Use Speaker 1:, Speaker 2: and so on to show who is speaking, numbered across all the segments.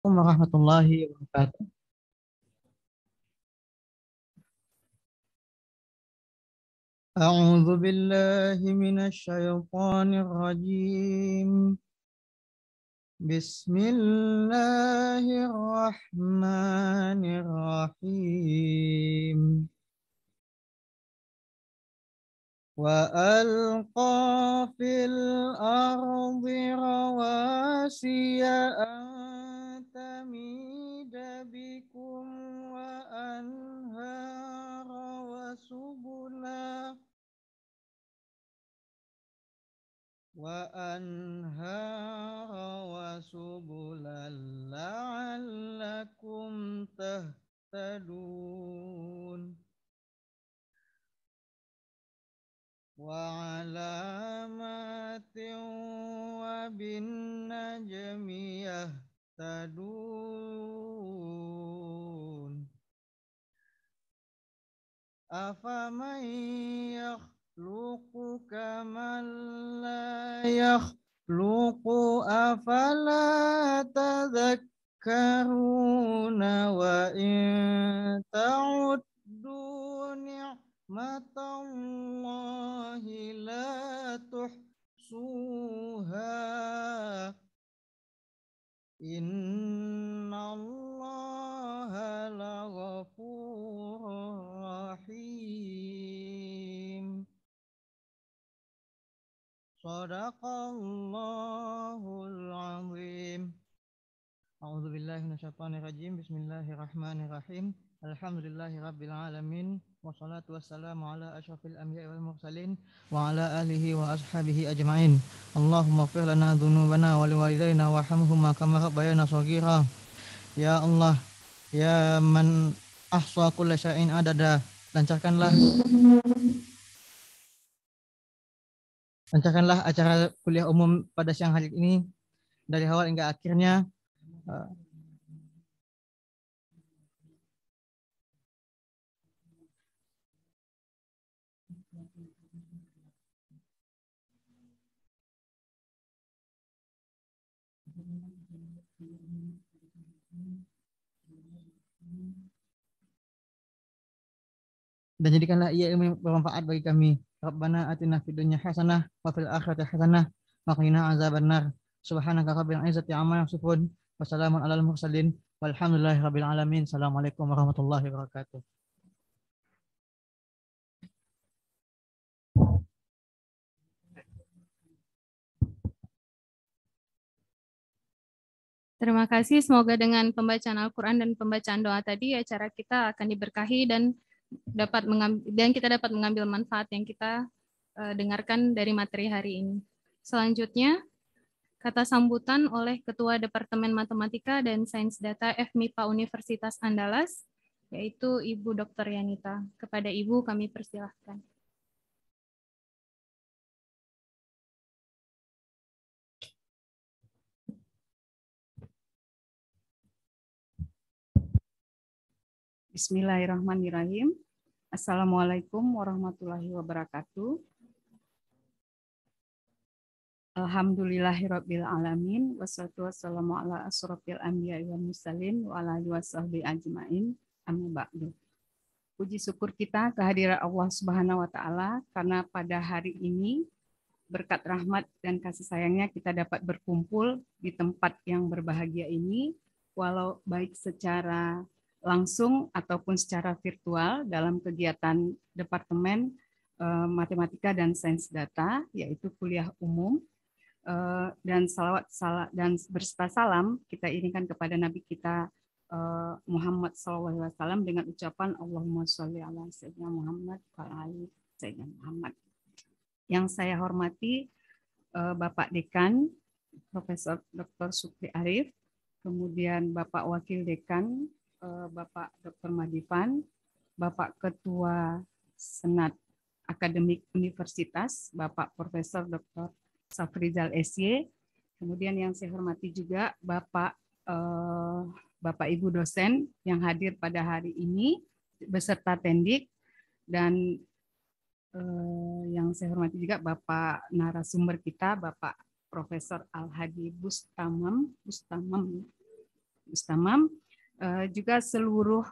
Speaker 1: Warahmatullahi wabarakatuh. أعوذ بالله من الشيطان الرجيم. بسم الله الرحمن الرحيم. وألقى في الأرض رواسي أن تميد بكم وأنهارا وسبلا لعلكم تهتدون وعلامات وبالنجم يهتدون أفمن يخلق كمن لا يخلق أفلا تذكرون وإن تعدوا نعمة الله لا تحصوها إن الله لغفور رحيم صدق الله العظيم. أعوذ بالله من الشيطان الرجيم. بسم الله الرحمن الرحيم. الحمد لله رب العالمين والصلاة والسلام على أشرف الأنبياء والمرسلين وعلى آله وأصحابه أجمعين. اللهم اغفر لنا ذنوبنا ولوالدينا وارحمهما كما ربيانا صغيرا. Ya Allah, ya man ahsa kulla syai'in adada, lancarkanlah acara kuliah umum pada siang hari ini dari awal hingga akhirnya. Dan jadikanlah ia ilmu yang bermanfaat bagi kami. Rabbana atina fid dunya hasanah wa fil akhirati hasanah wa qina azabannar. Subhanaka rabbil izzati amma yasifun wa salamun alal mursalin walhamdulillahi rabbil alamin. Assalamualaikum warahmatullahi wabarakatuh.
Speaker 2: Terima kasih. Semoga dengan pembacaan Al-Quran dan pembacaan doa tadi, acara kita akan diberkahi dan kita dapat mengambil manfaat yang kita dengarkan dari materi hari ini. Selanjutnya, kata sambutan oleh Ketua Departemen Matematika dan Sains Data FMIPA Universitas Andalas, yaitu Ibu Dr. Yanita. Kepada Ibu kami persilahkan.
Speaker 3: Bismillahirrahmanirrahim. Assalamualaikum warahmatullahi wabarakatuh. Alhamdulillahirabbil alamin wassalatu wassalamu ala asrofil anbiya'i wal mursalin wa ala alihi washabbihi ajmain. Amma ba'du. Puji syukur kita kehadiran Allah Subhanahu wa taala karena pada hari ini berkat rahmat dan kasih sayangnya kita dapat berkumpul di tempat yang berbahagia ini, walau baik secara langsung ataupun secara virtual dalam kegiatan Departemen Matematika dan Sains Data, yaitu kuliah umum. Dan salawat dan berserta salam kita irinkan kepada Nabi kita Muhammad SAW dengan ucapan Allahumma sholli ala sayyidina Muhammad wa ali sayyidina Muhammad. Yang saya hormati Bapak Dekan Profesor Dr. Supri Arif, kemudian Bapak Wakil Dekan Bapak Dr. Madivan, Bapak Ketua Senat Akademik Universitas Bapak Profesor Dr. Safrizal SY, kemudian yang saya hormati juga Bapak Ibu dosen yang hadir pada hari ini beserta tendik, dan yang saya hormati juga Bapak narasumber kita Bapak Profesor Al-Hadi Bustamam Bustamam, juga seluruh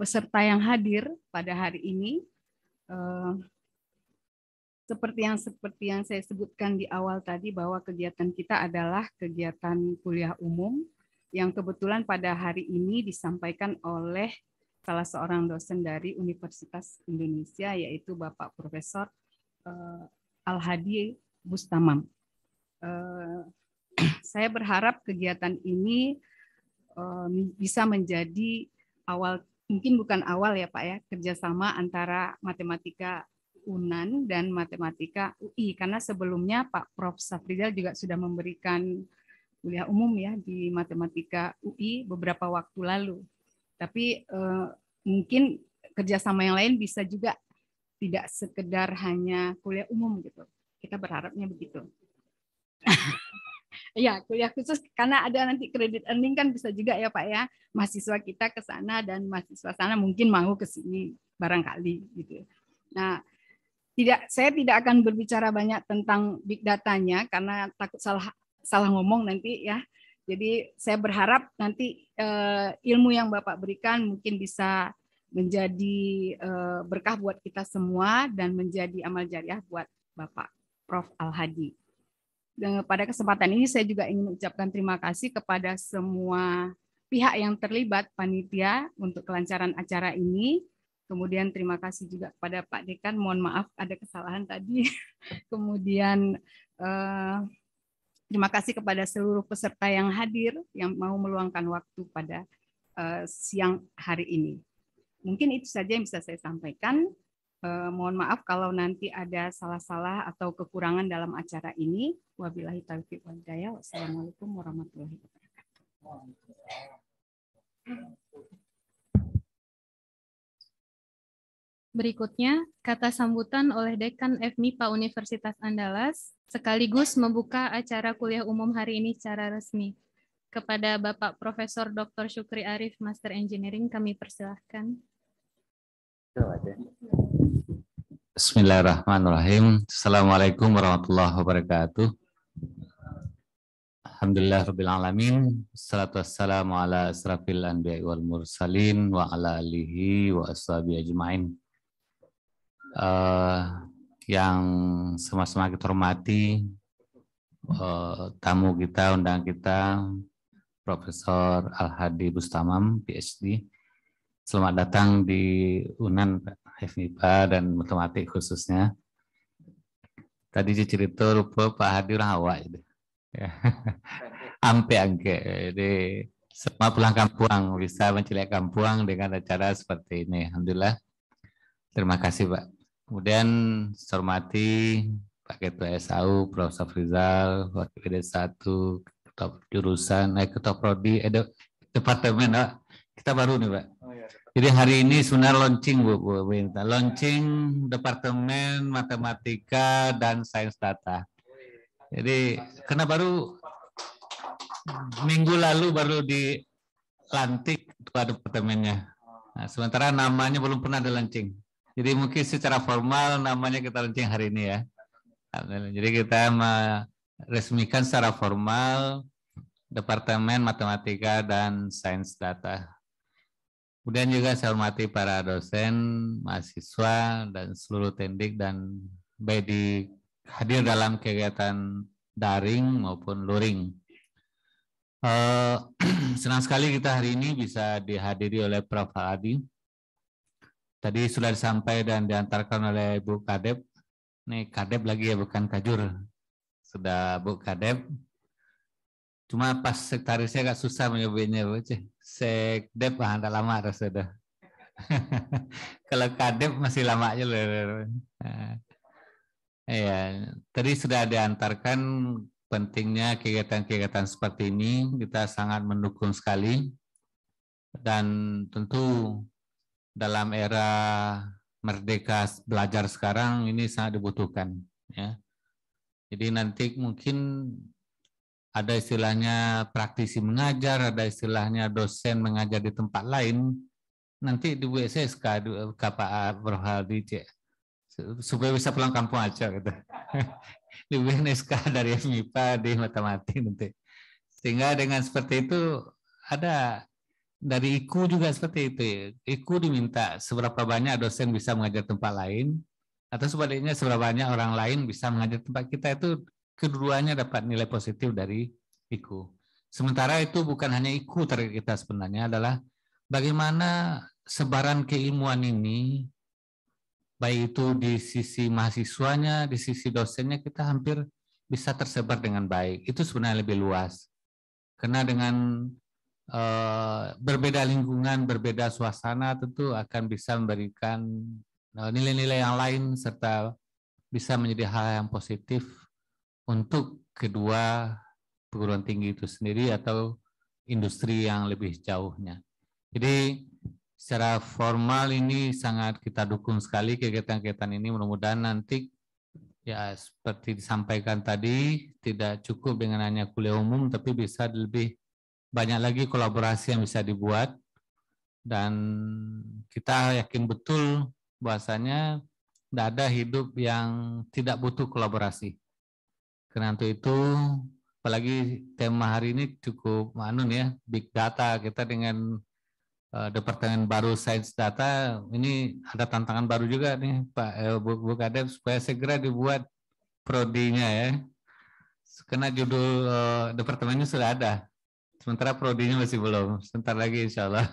Speaker 3: peserta yang hadir pada hari ini. Seperti yang saya sebutkan di awal tadi, bahwa kegiatan kita adalah kegiatan kuliah umum yang kebetulan pada hari ini disampaikan oleh salah seorang dosen dari Universitas Indonesia, yaitu Bapak Profesor Al-Hadi Bustamam. Saya berharap kegiatan ini bisa menjadi awal, mungkin bukan awal ya Pak ya, kerjasama antara matematika UNAN dan matematika UI, karena sebelumnya Pak Prof. Safrizal juga sudah memberikan kuliah umum ya di matematika UI beberapa waktu lalu. Tapi mungkin kerjasama yang lain bisa juga tidak sekedar hanya kuliah umum gitu. Kita berharapnya begitu. Ya, kuliah khusus karena ada nanti kredit earning kan bisa juga ya Pak ya. Mahasiswa kita ke sana dan mahasiswa sana mungkin mau ke sini barangkali gitu. Nah, saya tidak akan berbicara banyak tentang big datanya karena takut salah ngomong nanti ya. Jadi saya berharap nanti ilmu yang Bapak berikan mungkin bisa menjadi berkah buat kita semua dan menjadi amal jariah buat Bapak Prof. Al-Hadi. Dan pada kesempatan ini saya juga ingin ucapkan terima kasih kepada semua pihak yang terlibat, panitia untuk kelancaran acara ini. Kemudian terima kasih juga kepada Pak Dekan, mohon maaf ada kesalahan tadi. Kemudian terima kasih kepada seluruh peserta yang hadir, yang mau meluangkan waktu pada siang hari ini. Mungkin itu saja yang bisa saya sampaikan. Mohon maaf kalau nanti ada salah-salah atau kekurangan dalam acara ini. Wabillahi taufiq wal hidayah. Wassalamualaikum warahmatullahi wabarakatuh.
Speaker 2: Berikutnya, kata sambutan oleh Dekan FMIPA Universitas Andalas, sekaligus membuka acara kuliah umum hari ini secara resmi. Kepada Bapak Profesor Dr. Syukri Arif, Master Engineering, kami persilahkan.
Speaker 4: Bismillahirrahmanirrahim. Assalamualaikum warahmatullahi wabarakatuh. Alhamdulillahirrahmanirrahim. Assalatu wassalamu ala asrafil anbiya'i wal mursalin wa ala alihi wa ashabihi ajma'in. Yang sama-sama kita hormati, tamu kita, undang kita, Profesor Al-Hadi Bustamam, PhD. Selamat datang di UNAN, FMIPA dan matematik khususnya. Tadi cerita lupa Pak Hadi orang awak itu. Ampe angke. Jadi semua pulang kampung bisa mencilek kampung dengan acara seperti ini. Alhamdulillah. Terima kasih Pak. Kemudian saya hormati Pak Ketua SAU, Prof. Safrizal, Wakil D1, Ketua Jurusan, Ketua Prodi, Departemen, kita baru nih Pak. Jadi hari ini sebenarnya launching Bu, launching Departemen Matematika dan Sains Data. Jadi karena baru minggu lalu baru dilantik ketua departemennya. Nah, sementara namanya belum pernah ada launching. Jadi mungkin secara formal namanya kita launching hari ini ya. Jadi kita meresmikan secara formal Departemen Matematika dan Sains Data. Kemudian juga saya hormati para dosen, mahasiswa, dan seluruh tendik dan baik hadir dalam kegiatan daring maupun luring. Senang sekali kita hari ini bisa dihadiri oleh Prof. Al-Hadi. Tadi sudah disampaikan dan diantarkan oleh Bu Kadep. Nih Kadep lagi ya, bukan Kajur. Sudah Bu Kadep. Cuma pas sekretarisnya agak susah menyebutnya, Bu. Sekdep agak lama harus sudah. Kalau Kadep masih lama aja loh. Ya, tadi sudah diantarkan pentingnya kegiatan-kegiatan seperti ini. Kita sangat mendukung sekali. Dan tentu dalam era merdeka belajar sekarang ini sangat dibutuhkan ya. Jadi nanti mungkin ada istilahnya praktisi mengajar, ada istilahnya dosen mengajar di tempat lain. Nanti di WSSK Pak Prof. Hadi supaya bisa pulang kampung aja gitu. Di WSSK dari FMIPA di matematik nanti. Sehingga dengan seperti itu ada dari IKU juga seperti itu. IKU diminta seberapa banyak dosen bisa mengajar tempat lain, atau sebaliknya seberapa banyak orang lain bisa mengajar tempat kita, itu keduanya dapat nilai positif dari IKU. Sementara itu bukan hanya IKU target kita sebenarnya adalah bagaimana sebaran keilmuan ini, baik itu di sisi mahasiswanya, di sisi dosennya, kita hampir bisa tersebar dengan baik. Itu sebenarnya lebih luas. Karena dengan berbeda lingkungan, berbeda suasana, tentu akan bisa memberikan nilai-nilai yang lain, serta bisa menjadi hal yang positif untuk kedua perguruan tinggi itu sendiri atau industri yang lebih jauhnya. Jadi secara formal ini sangat kita dukung sekali kegiatan-kegiatan ini. Mudah-mudahan nanti ya seperti disampaikan tadi tidak cukup dengan hanya kuliah umum, tapi bisa lebih banyak lagi kolaborasi yang bisa dibuat, dan kita yakin betul bahwasanya tidak ada hidup yang tidak butuh kolaborasi. Karena untuk itu, apalagi tema hari ini cukup ya, big data. Kita dengan Departemen baru Sains Data, ini ada tantangan baru juga nih Pak Bu Kadep, supaya segera dibuat prodinya ya. Karena judul departemennya sudah ada, sementara prodinya masih belum. Sebentar lagi insya Allah.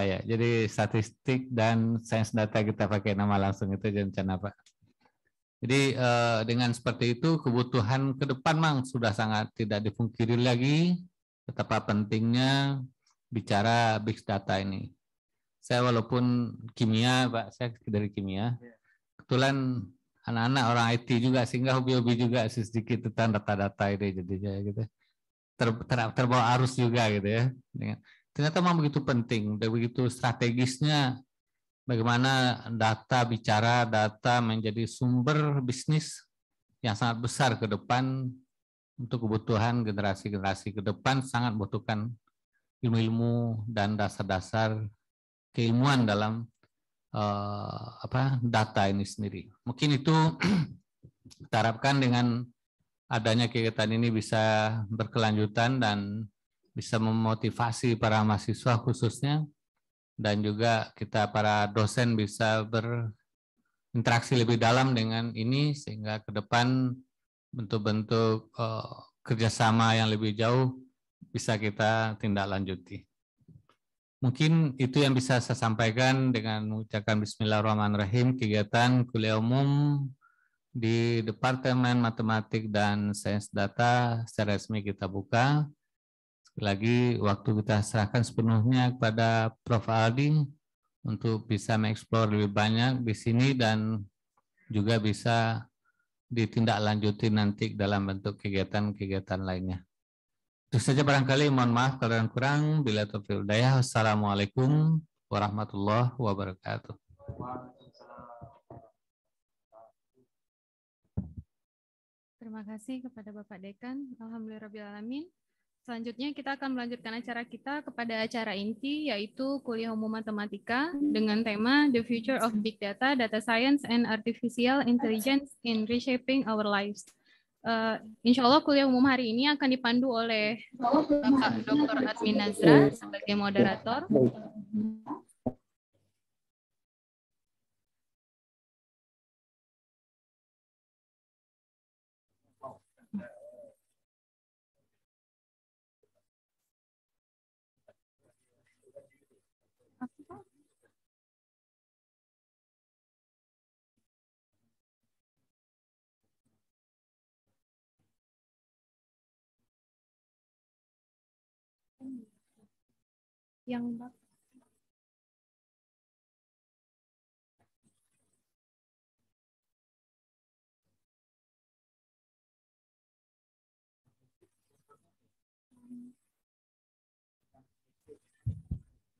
Speaker 4: Ya, jadi statistik dan sains data kita pakai nama langsung, itu rencana Pak. Jadi dengan seperti itu, kebutuhan ke depan Mang sudah sangat tidak dipungkiri lagi betapa pentingnya bicara big data ini. Saya walaupun kimia Pak, saya dari kimia, kebetulan anak-anak orang IT juga, sehingga hobi-hobi juga sedikit tentang data-data ini, jadinya gitu. Terbawa arus juga gitu ya. Ternyata memang begitu penting, dan begitu strategisnya bagaimana data bicara, data menjadi sumber bisnis yang sangat besar ke depan untuk kebutuhan generasi-generasi ke depan. Sangat membutuhkan ilmu-ilmu dan dasar-dasar keilmuan dalam data ini sendiri. Mungkin itu kita harapkan dengan adanya kegiatan ini bisa berkelanjutan dan bisa memotivasi para mahasiswa khususnya, dan juga kita para dosen bisa berinteraksi lebih dalam dengan ini, sehingga ke depan bentuk-bentuk kerjasama yang lebih jauh bisa kita tindak lanjuti. Mungkin itu yang bisa saya sampaikan dengan mengucapkan bismillahirrahmanirrahim. Kegiatan kuliah umum di Departemen Matematik dan Sains Data secara resmi kita buka. Sekali lagi waktu kita serahkan sepenuhnya kepada Prof. Aldi untuk bisa mengeksplor lebih banyak di sini dan juga bisa ditindaklanjuti nanti dalam bentuk kegiatan-kegiatan lainnya. Itu saja barangkali, mohon maaf kalau ada kurang. Bila taufiq hidayah. Wassalamualaikum warahmatullahi wabarakatuh.
Speaker 2: Terima kasih kepada Bapak Dekan. Alhamdulillahirrabbilalamin. Selanjutnya kita akan melanjutkan acara kita kepada acara inti, yaitu kuliah umum matematika dengan tema The Future of Big Data, Data Science, and Artificial Intelligence in Reshaping Our Lives. Insya Allah kuliah umum hari ini akan dipandu oleh Bapak Dr. Admin Nazra sebagai moderator. Yang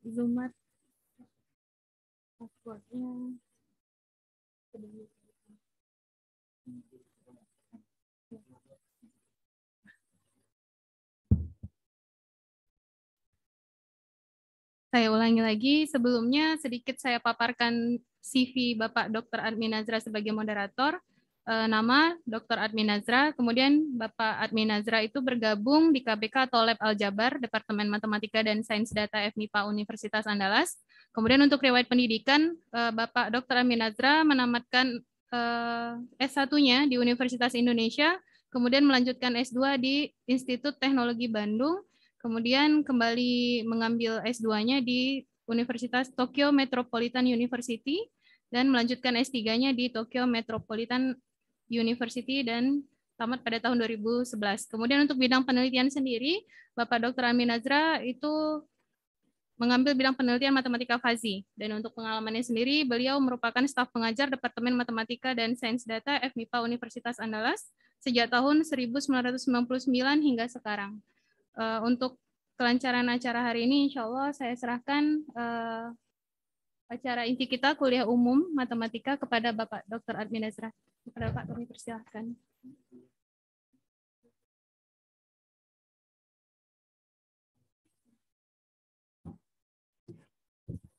Speaker 2: Zoomat passwordnya saya ulangi lagi, sebelumnya sedikit saya paparkan CV Bapak Dr. Admin Nazra sebagai moderator. nama Dr. Admi Nazra, kemudian Bapak Admi Nazra itu bergabung di KBK atau Lab Aljabar, Departemen Matematika dan Sains Data FMIPA Universitas Andalas. Kemudian untuk riwayat pendidikan, Bapak Dr. Admi Nazra menamatkan S1-nya di Universitas Indonesia, kemudian melanjutkan S2 di Institut Teknologi Bandung, kemudian kembali mengambil S2-nya di Universitas Tokyo Metropolitan University, dan melanjutkan S3-nya di Tokyo Metropolitan University dan tamat pada tahun 2011. Kemudian untuk bidang penelitian sendiri, Bapak Dr. Admi Nazra itu mengambil bidang penelitian matematika fazi. Dan untuk pengalamannya sendiri, beliau merupakan staf pengajar Departemen Matematika dan Sains Data FMIPA Universitas Andalas sejak tahun 1999 hingga sekarang. Untuk kelancaran acara hari ini, insya Allah saya serahkan acara inti kita kuliah umum matematika kepada Bapak Dr. Admi Nazra. Kepada Pak, kami persilahkan.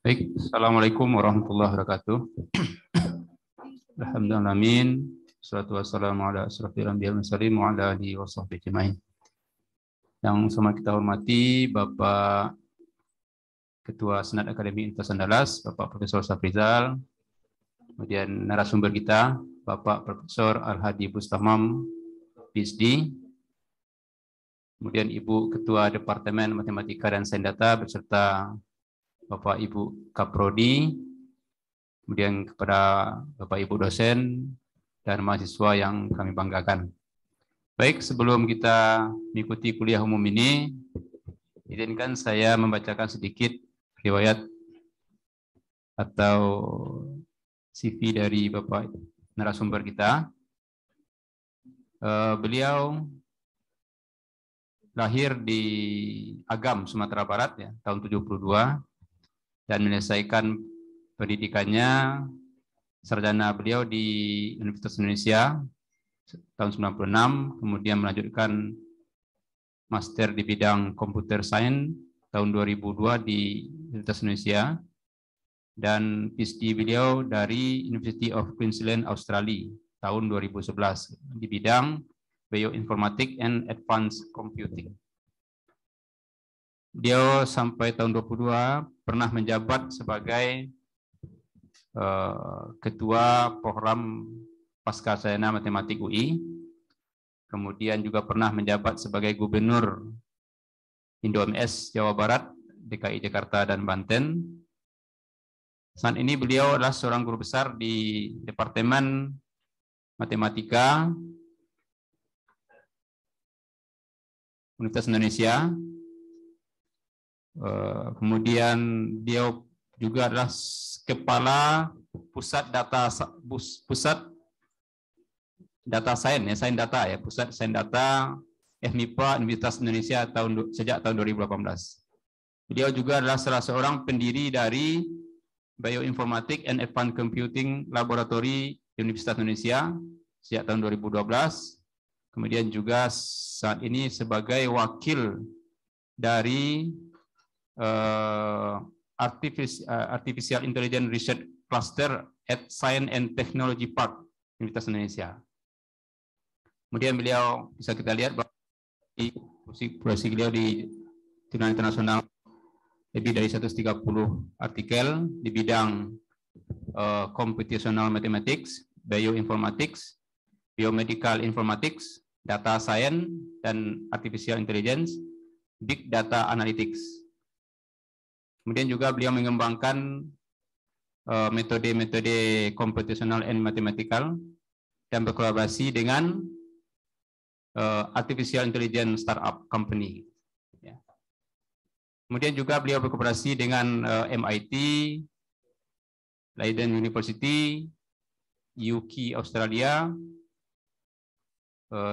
Speaker 5: Baik, Assalamualaikum warahmatullahi wabarakatuh. Alhamdulillah, salatu wassalamu ala asrofil anbiya wal mursalin wa ala alihi wa sahbihi ajmain. Yang sama kita hormati Bapak Ketua Senat Akademi Universitas Andalas, Bapak Profesor Safrizal, kemudian narasumber kita, Bapak Profesor Al-Hadi Bustamam, PhD, kemudian Ibu Ketua Departemen Matematika dan Sains Data beserta Bapak Ibu Kaprodi, kemudian kepada Bapak Ibu dosen dan mahasiswa yang kami banggakan. Baik, sebelum kita mengikuti kuliah umum ini, izinkan saya membacakan sedikit riwayat atau CV dari Bapak narasumber kita. Beliau lahir di Agam, Sumatera Barat ya, tahun 72 dan menyelesaikan pendidikannya sarjana beliau di Universitas Indonesia tahun 96, kemudian melanjutkan master di bidang Computer Science tahun 2002 di Universitas Indonesia, dan PhD beliau dari University of Queensland, Australia tahun 2011 di bidang Bioinformatics and Advanced Computing. Dia sampai tahun 22 pernah menjabat sebagai Ketua Program Pascasarjana Matematik UI, kemudian juga pernah menjabat sebagai Gubernur Indo-MS Jawa Barat, DKI Jakarta, dan Banten. Saat ini beliau adalah seorang guru besar di Departemen Matematika Universitas Indonesia. Kemudian dia juga adalah kepala pusat data sains ya, sains data ya, pusat sains data FMIPA Universitas Indonesia sejak tahun 2018. Beliau juga adalah salah seorang pendiri dari Bioinformatics and Advanced Computing Laboratory Universitas Indonesia sejak tahun 2012. Kemudian juga saat ini sebagai wakil dari Artificial Intelligence Research Cluster at Science and Technology Park Universitas Indonesia. Kemudian beliau bisa kita lihat bahwa posisi beliau di jurnal internasional lebih dari 130 artikel di bidang Computational Mathematics, Bioinformatics, Biomedical Informatics, Data Science, dan Artificial Intelligence, Big Data Analytics. Kemudian juga beliau mengembangkan metode-metode computational and mathematical dan berkolaborasi dengan artificial intelligence startup company. Ya. Kemudian juga beliau berkolaborasi dengan MIT, Leiden University, UK Australia,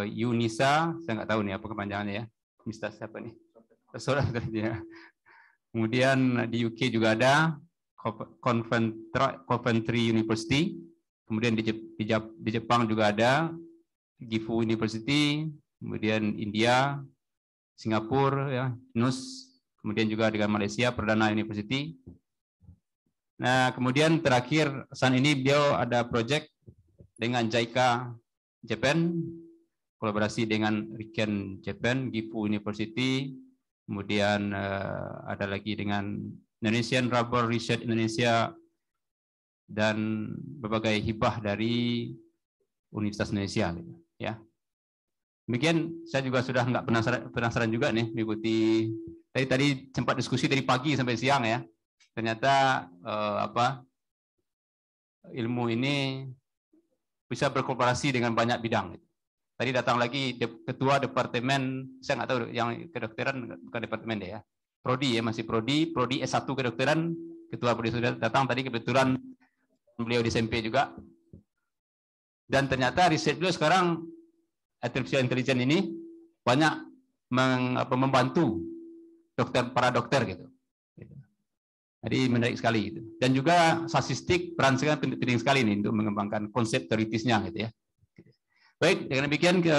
Speaker 5: UNISA, saya nggak tahu nih apa kepanjangannya ya. Mister siapa nih? Ya. Kemudian di UK juga ada Coventry University. Kemudian di Jepang juga ada Gifu University. Kemudian India, Singapura, ya, NUS. Kemudian juga dengan Malaysia Perdana University. Nah, kemudian terakhir saat ini beliau ada proyek dengan JICA Japan, kolaborasi dengan Riken Japan, Gifu University, kemudian ada lagi dengan Indonesian Rubber Research Indonesia, dan berbagai hibah dari Universitas Indonesia. Ya, demikian. Saya juga sudah nggak penasaran juga nih mengikuti. Tadi sempat diskusi dari pagi sampai siang ya. Ternyata ilmu ini bisa berkooperasi dengan banyak bidang. Tadi datang lagi ketua departemen, saya nggak tahu yang kedokteran, bukan departemen deh ya. Prodi ya, masih prodi S1 kedokteran, ketua prodi sudah datang tadi, kebetulan beliau di SMP juga. Dan ternyata riset beliau sekarang artificial intelligence ini banyak membantu para dokter gitu. Jadi menarik sekali gitu. Dan juga statistik peran sangat penting sekali nih untuk mengembangkan konsep teoritisnya gitu ya. Baik, dengan demikian ke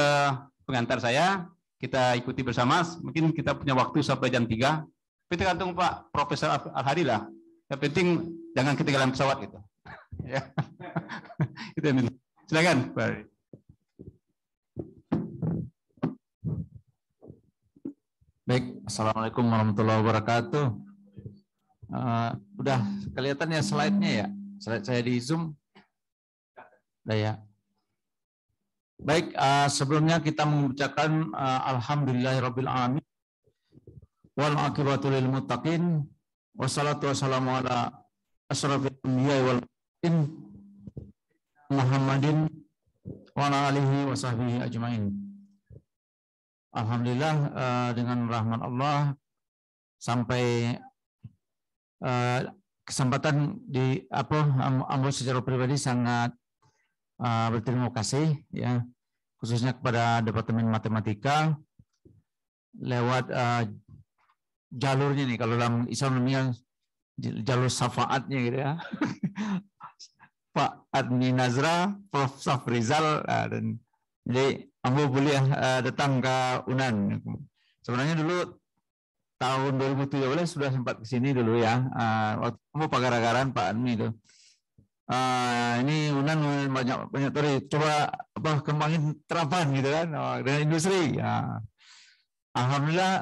Speaker 5: pengantar saya, kita ikuti bersama. Mungkin kita punya waktu sampai jam 3. Tapi tergantung Pak Profesor Al-Hadi lah. Yang penting jangan ketinggalan pesawat gitu. Ya. Silakan, Pak.
Speaker 6: Baik, Assalamualaikum warahmatullahi wabarakatuh. Udah kelihatan ya slide-nya ya? Slide saya di Zoom. Udah ya. Baik, sebelumnya kita mengucapkan alhamdulillahirabbil alamin wal aqibatu lil muttaqin wassalatu wassalamu ala asyrafil anbiya'i wal mursalin Muhammadin wa ala alihi wa sahbihi ajmain. Alhamdulillah, dengan rahmat Allah sampai kesempatan di Ambo secara pribadi sangat berterima kasih ya, khususnya kepada Departemen Matematika lewat jalurnya nih, kalau dalam Islam namanya jalur syafaatnya gitu ya. Pak Adni Nazra, Prof. Safrizal, dan jadi Ambo boleh datang ke UNAN. Sebenarnya dulu tahun 2017 sudah sempat kesini dulu ya, waktu Ambo pagar-agaran Pak Adni itu. Ini UNAN banyak teori, coba kembangin terapan gitu kan, dengan industri. Ya. Alhamdulillah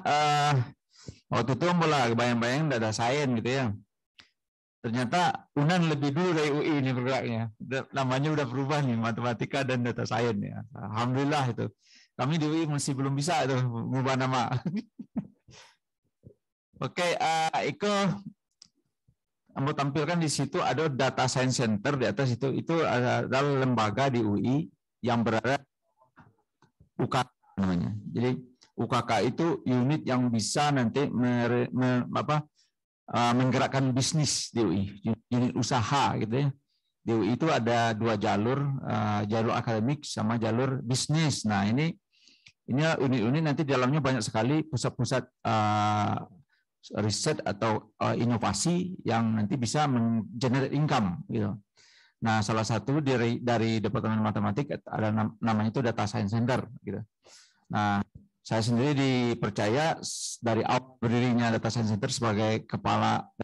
Speaker 6: waktu itu mulai bayang-bayang data sains gitu ya. Ternyata UNAN lebih dulu dari UI ini bergeraknya. Namanya udah berubah nih, matematika dan data sains ya. Alhamdulillah itu. Kami di UI masih belum bisa itu mengubah nama. Oke, Iko Ambo tampilkan di situ ada Data Science Center di atas itu adalah lembaga di UI yang berada UKK namanya. Jadi UKK itu unit yang bisa nanti menggerakkan bisnis di UI, unit usaha gitu ya. Di UI itu ada dua jalur, jalur akademik sama jalur bisnis. Nah ini unit-unit nanti di dalamnya banyak sekali pusat-pusat riset atau inovasi yang nanti bisa generate income gitu. Nah, salah satu dari Departemen Matematik ada namanya itu Data Science Center gitu. Nah, saya sendiri dipercaya dari awal berdirinya Data Science Center sebagai kepala.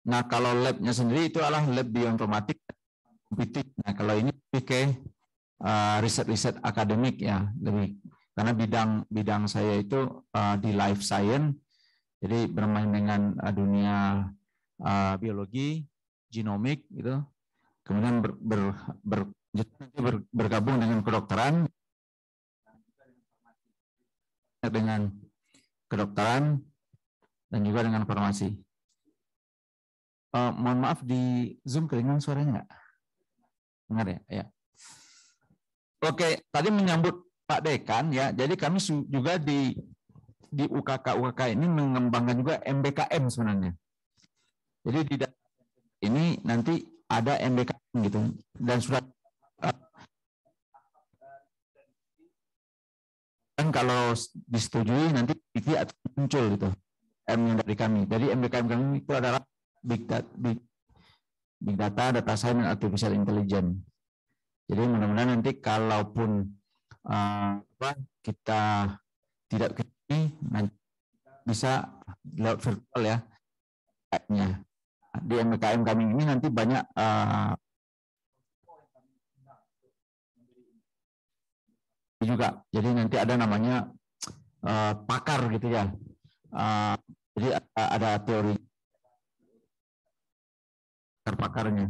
Speaker 6: Nah, kalau labnya sendiri itu adalah lab bioinformatik komputing. Nah, kalau ini pakai riset-riset akademik ya, lebih karena bidang saya itu di life science, jadi bermain dengan dunia biologi, genomik gitu. Kemudian bergabung dengan kedokteran, dan juga dengan farmasi. Mohon maaf di Zoom kedengaran suaranya nggak? Dengar ya? Ya. Oke, tadi menyambut Pak Dekan ya, jadi kami juga di UKK ini mengembangkan juga MBKM sebenarnya. Jadi di ini nanti ada MBKM gitu, dan sudah dan kalau disetujui nanti akan muncul gitu M dari kami. Jadi MBKM kami itu adalah big data, data science, dan artificial intelligence. Jadi mudah-mudahan nanti kalaupun kita tidak kesini, nanti bisa lewat virtual ya. di MKM kami ini nanti banyak juga. Jadi nanti ada namanya pakar gitu ya. Jadi ada teori pakarnya.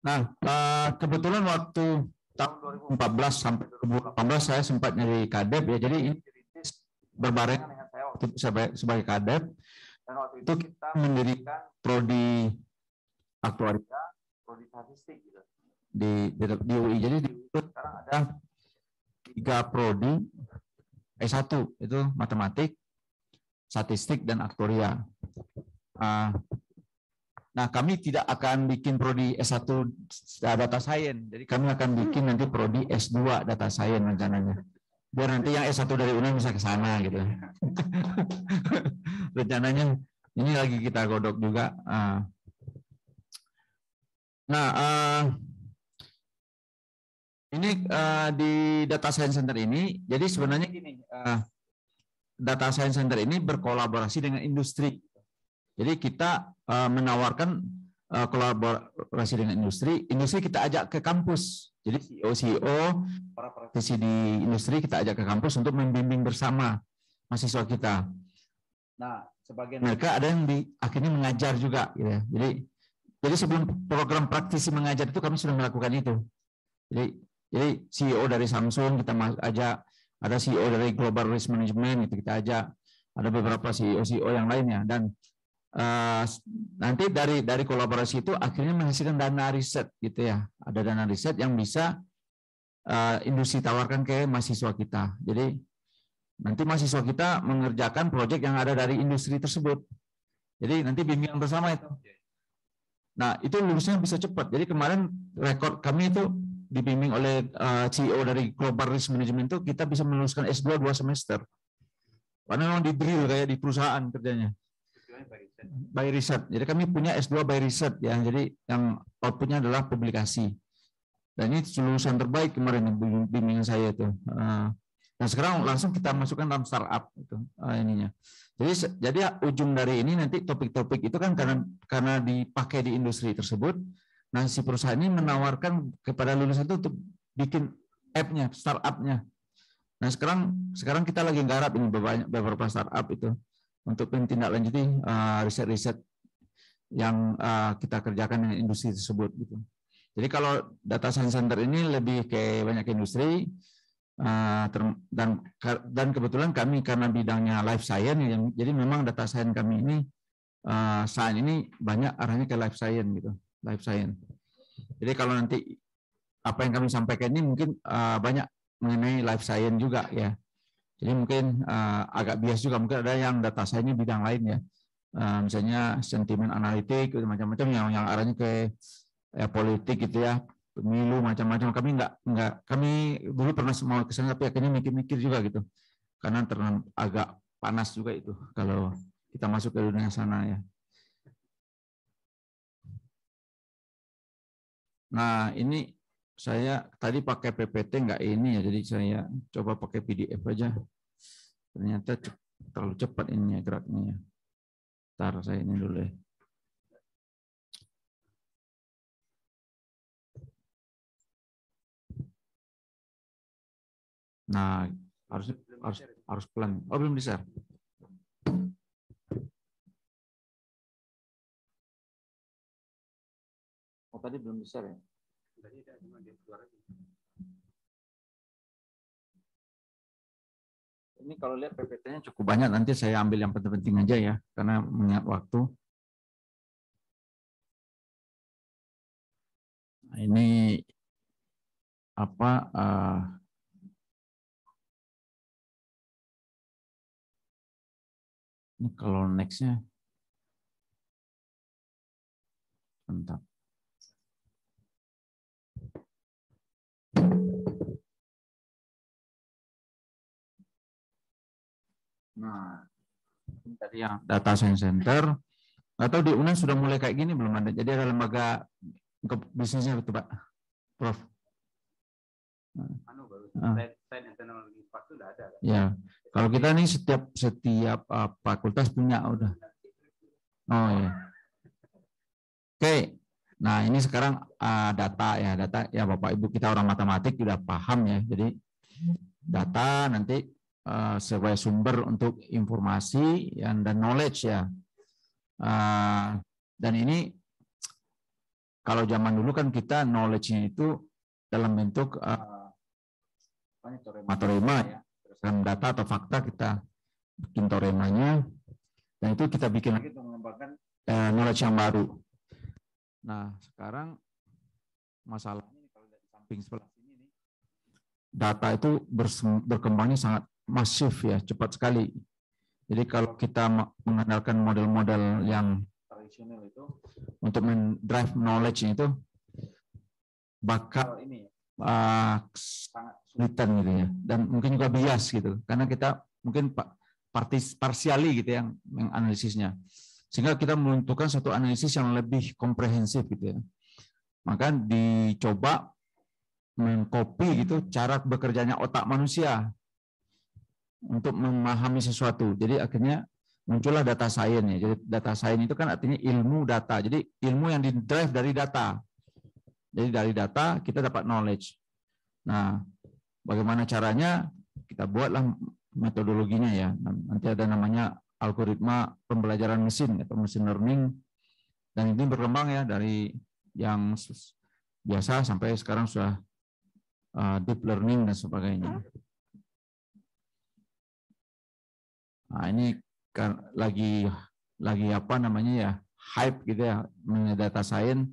Speaker 6: Nah, kebetulan waktu tahun 2014 sampai 2018 saya sempat nyari kadep ya. Jadi ini berbarengan dengan saya waktu itu sebagai kadep. Dan waktu itu kita mendirikan prodi aktuaria, prodi statistik gitu di UI. Jadi di UI sekarang ada 3 prodi S1 itu matematik, statistik dan aktuaria. Nah, kami tidak akan bikin prodi S1 data science. Jadi kami akan bikin nanti prodi S2 data science rencananya. Biar nanti yang S1 dari UNAM bisa ke sana gitu. Rencananya ini lagi kita godok juga. Nah, ini di data science center ini, jadi sebenarnya gini, data science center ini berkolaborasi dengan industri. Jadi kita menawarkan kolaborasi dengan industri kita ajak ke kampus. Jadi CEO, para praktisi di industri kita ajak ke kampus untuk membimbing bersama mahasiswa kita. Nah, sebagian mereka ada yang akhirnya mengajar juga, gitu ya. Jadi sebelum program praktisi mengajar itu kami sudah melakukan itu. Jadi CEO dari Samsung kita ajak, ada CEO dari Global Risk Management itu kita ajak, ada beberapa CEO yang lainnya, dan nanti dari kolaborasi itu akhirnya menghasilkan dana riset gitu ya. Ada dana riset yang bisa industri tawarkan ke mahasiswa kita. Jadi nanti mahasiswa kita mengerjakan proyek yang ada dari industri tersebut. Jadi nanti bimbingan bersama itu. Nah, itu lulusnya bisa cepat. Jadi kemarin rekor kami itu dibimbing oleh CEO dari Global Risk Management itu kita bisa meluluskan S2 2 semester. Karena memang di drill kayak di perusahaan kerjanya. By riset. Jadi kami punya S2 by riset ya. Jadi yang outputnya adalah publikasi. Dan ini lulusan terbaik kemarin bimbingan saya itu. Dan sekarang langsung kita masukkan dalam startup itu ininya. Jadi ujung dari ini nanti topik-topik itu kan karena dipakai di industri tersebut. Nah, si perusahaan ini menawarkan kepada lulusan itu untuk bikin app-nya, startup-nya. Nah, sekarang kita lagi garap ini beberapa startup itu untuk menindaklanjuti riset-riset yang kita kerjakan dengan industri tersebut gitu. Jadi kalau data science center ini lebih ke banyak industri dan kebetulan kami karena bidangnya life science jadi memang data science kami ini saat ini banyak arahnya ke life science gitu, life science. Jadi kalau nanti apa yang kami sampaikan ini mungkin banyak mengenai life science juga ya. Jadi mungkin agak bias juga, mungkin ada yang data science bidang lain ya, misalnya sentimen analitik macam-macam yang arahnya ke ya, politik gitu ya, pemilu macam-macam. Kami dulu pernah mau ke sana tapi akhirnya mikir-mikir juga gitu, karena agak panas juga itu kalau kita masuk ke dunia sana ya. Nah ini saya tadi pakai PPT nggak ini ya, jadi saya coba pakai PDF aja. Ternyata terlalu cepat ininya geraknya ya. Ntar saya ini dulu ya. Nah harus pelan. Oh belum di-share. Oh tadi belum di-share ya. Ini kalau lihat PPT-nya cukup banyak, nanti saya ambil yang penting-penting aja ya, karena mengingat waktu. Nah, ini apa? Ini kalau next-nya, bentar. Nah, ini tadi yang data science center. Atau di UNAN sudah mulai kayak gini belum ada? Jadi ada lembaga bisnisnya betul Pak, Prof. Ya, Kalau kita nih setiap fakultas punya udah. Oh ya. Oke. Nah, ini sekarang data ya Bapak Ibu kita orang matematik sudah paham ya. Jadi data nanti sebagai sumber untuk informasi dan knowledge ya. Dan ini kalau zaman dulu kan kita knowledge-nya itu dalam bentuk teorema ya. Berdasarkan data atau fakta kita bikin teoremanya, dan itu kita bikin lagi untuk mengembangkan knowledge yang baru. Nah, sekarang masalahnya kalau di samping sebelah sini nih, data itu berkembangnya sangat masif ya, cepat sekali. Jadi kalau kita mengandalkan model-model yang tradisional itu untuk mendrive knowledge itu bakal ini sangat sulitan gitu ya, dan mungkin juga bias gitu, karena kita mungkin parsiali gitu yang menganalisisnya, sehingga kita membutuhkan satu analisis yang lebih komprehensif gitu ya. Maka dicoba mengcopy gitu cara bekerjanya otak manusia untuk memahami sesuatu. Jadi akhirnya muncullah data science ya. Jadi data science itu kan artinya ilmu data. Jadi ilmu yang didrive dari data. Jadi dari data kita dapat knowledge. Nah, bagaimana caranya? Kita buatlah metodologinya ya. Nanti ada namanya algoritma pembelajaran mesin atau machine learning. Dan ini berkembang ya dari yang biasa sampai sekarang sudah deep learning dan sebagainya. Nah, ini kan lagi apa namanya ya, hype gitu ya mengenai data science.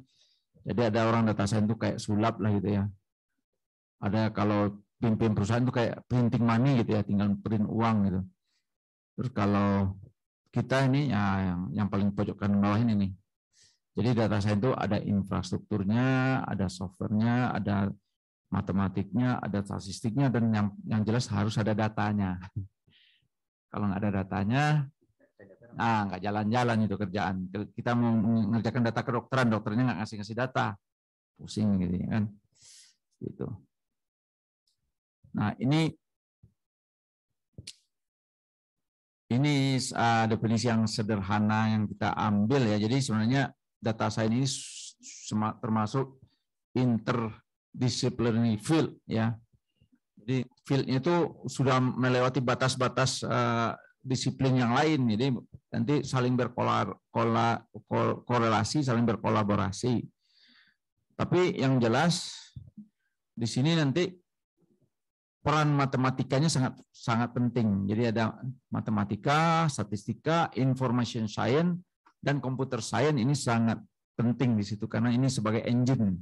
Speaker 6: Jadi ada orang data science itu kayak sulap lah gitu ya. Ada kalau pimpin perusahaan itu kayak printing money gitu ya, tinggal print uang gitu. Terus kalau kita ini ya yang paling pojok kanan bawah ini nih. Jadi data science itu ada infrastrukturnya, ada softwarenya, ada matematiknya, ada statistiknya, dan yang jelas harus ada datanya. Kalau nggak ada datanya, nah nggak jalan-jalan itu kerjaan. Kita mau mengerjakan data kedokteran, dokternya nggak ngasih data, pusing gitu kan. Gitu. Nah ini definisi yang sederhana yang kita ambil ya. Jadi sebenarnya data science ini termasuk interdisciplinary field ya. Jadi fieldnya itu sudah melewati batas-batas disiplin yang lain. Jadi nanti saling berkorelasi, saling berkolaborasi. Tapi yang jelas di sini nanti peran matematikanya sangat penting. Jadi ada matematika, statistika, information science, dan computer science ini sangat penting di situ karena ini sebagai engine.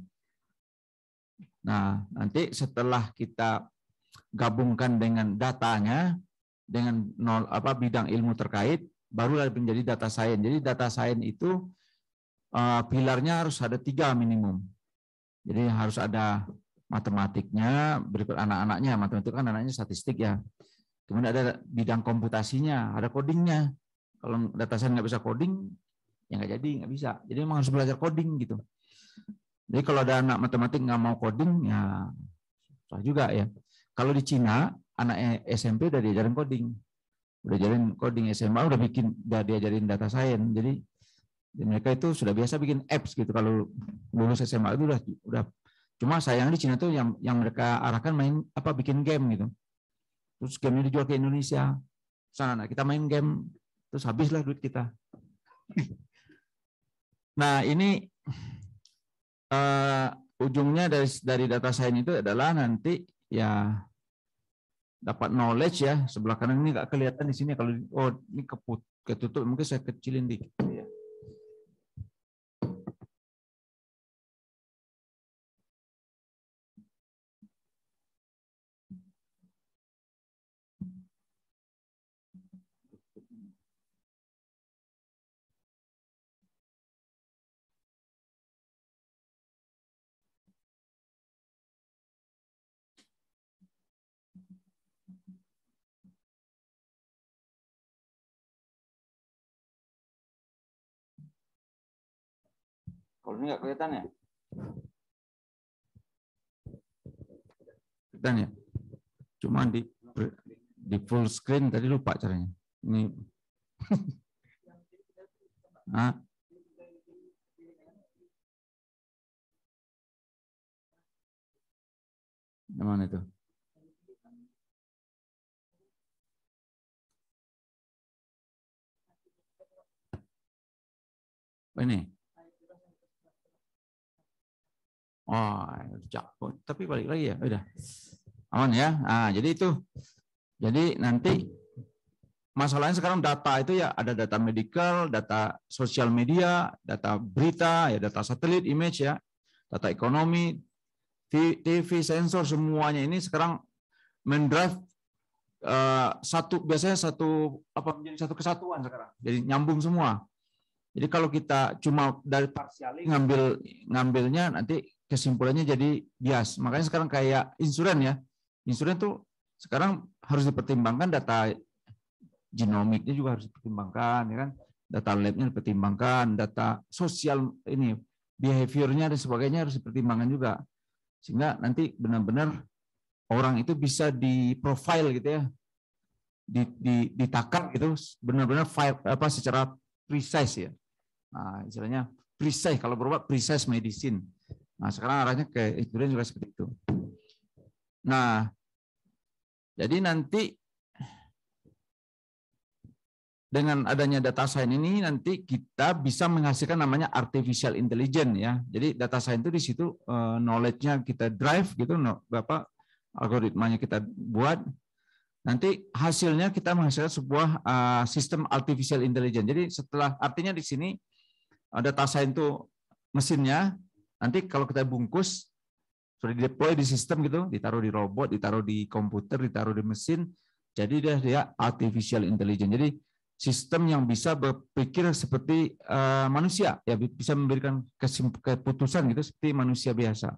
Speaker 6: Nah, nanti setelah kita gabungkan dengan datanya, dengan bidang ilmu terkait, barulah menjadi data science. Jadi data science itu pilarnya harus ada 3 minimum. Jadi harus ada matematiknya, berikut anak-anaknya, matematik kan anaknya statistik ya. Kemudian ada bidang komputasinya, ada codingnya. Kalau data science nggak bisa coding, ya nggak bisa. Jadi memang harus belajar coding gitu. Jadi kalau ada anak matematik nggak mau coding, ya susah juga ya. Kalau di Cina, anak SMP udah diajarin coding. Udah diajarin coding, SMA udah diajarin data science. Jadi mereka itu sudah biasa bikin apps gitu. Kalau lulus SMA itu udah. Cuma sayang di Cina tuh yang mereka arahkan bikin game gitu. Terus gamenya dijual ke Indonesia. Sana kita main game, terus habislah duit kita. Nah ini ujungnya dari data science itu adalah nanti ya dapat knowledge ya. Sebelah kanan ini nggak kelihatan di sini, kalau ini ketutup, mungkin saya kecilin dikit ya. Kalau ini nggak kelihatan ya? Kelihatan ya? Cuma Di full screen tadi lupa caranya. Ini. Nah. Mana itu? Oh, ini. Oh, tapi balik lagi ya. Udah. Aman ya. Nah, jadi itu. Jadi nanti masalahnya sekarang data itu ya ada data medical, data sosial media, data berita, ya data satelit, image ya, data ekonomi, TV, sensor, semuanya ini sekarang mendrive biasanya menjadi satu kesatuan sekarang. Jadi nyambung semua. Jadi kalau kita cuma dari parsiali ngambilnya nanti kesimpulannya jadi bias. Makanya sekarang kayak insuran ya. Insuran tuh sekarang harus dipertimbangkan, data genomiknya juga harus dipertimbangkan, ya kan? Data labnya dipertimbangkan, data sosial ini behaviornya dan sebagainya harus dipertimbangkan juga, sehingga nanti benar-benar orang itu bisa di profile gitu ya, ditakar gitu, benar-benar secara precise ya. Nah, istilahnya precise, kalau berobat precise medicine. Nah, sekarang arahnya ke insuran juga seperti itu. Nah, jadi nanti dengan adanya data science ini nanti kita bisa menghasilkan namanya artificial intelligence ya. Jadi data science itu di situ knowledge-nya kita drive gitu, algoritmanya kita buat. Nanti hasilnya kita menghasilkan sebuah sistem artificial intelligence. Jadi setelah artinya di sini data science itu mesinnya, nanti kalau kita bungkus sudah di-deploy di sistem gitu, ditaruh di robot, ditaruh di komputer, ditaruh di mesin, jadi dia artificial intelligence. Jadi sistem yang bisa berpikir seperti manusia, ya bisa memberikan keputusan gitu seperti manusia biasa.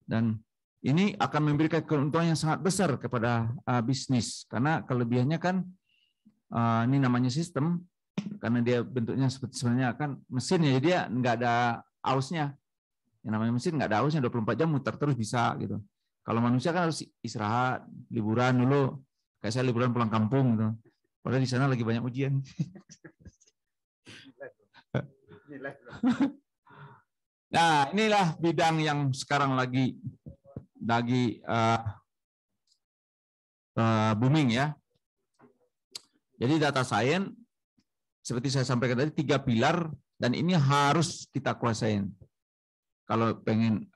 Speaker 6: Dan ini akan memberikan keuntungan yang sangat besar kepada bisnis, karena kelebihannya kan ini namanya sistem, karena dia bentuknya sebenarnya kan mesin ya, dia nggak ada ausnya. Yang namanya mesin nggak ada ausnya, 24 jam muter terus bisa gitu. Kalau manusia kan harus istirahat, liburan dulu. Kayak saya liburan pulang kampung gitu. Padahal di sana lagi banyak ujian. Nah, inilah bidang yang sekarang lagi booming ya. Jadi data science seperti saya sampaikan tadi 3 pilar, dan ini harus kita kuasain. Kalau pengen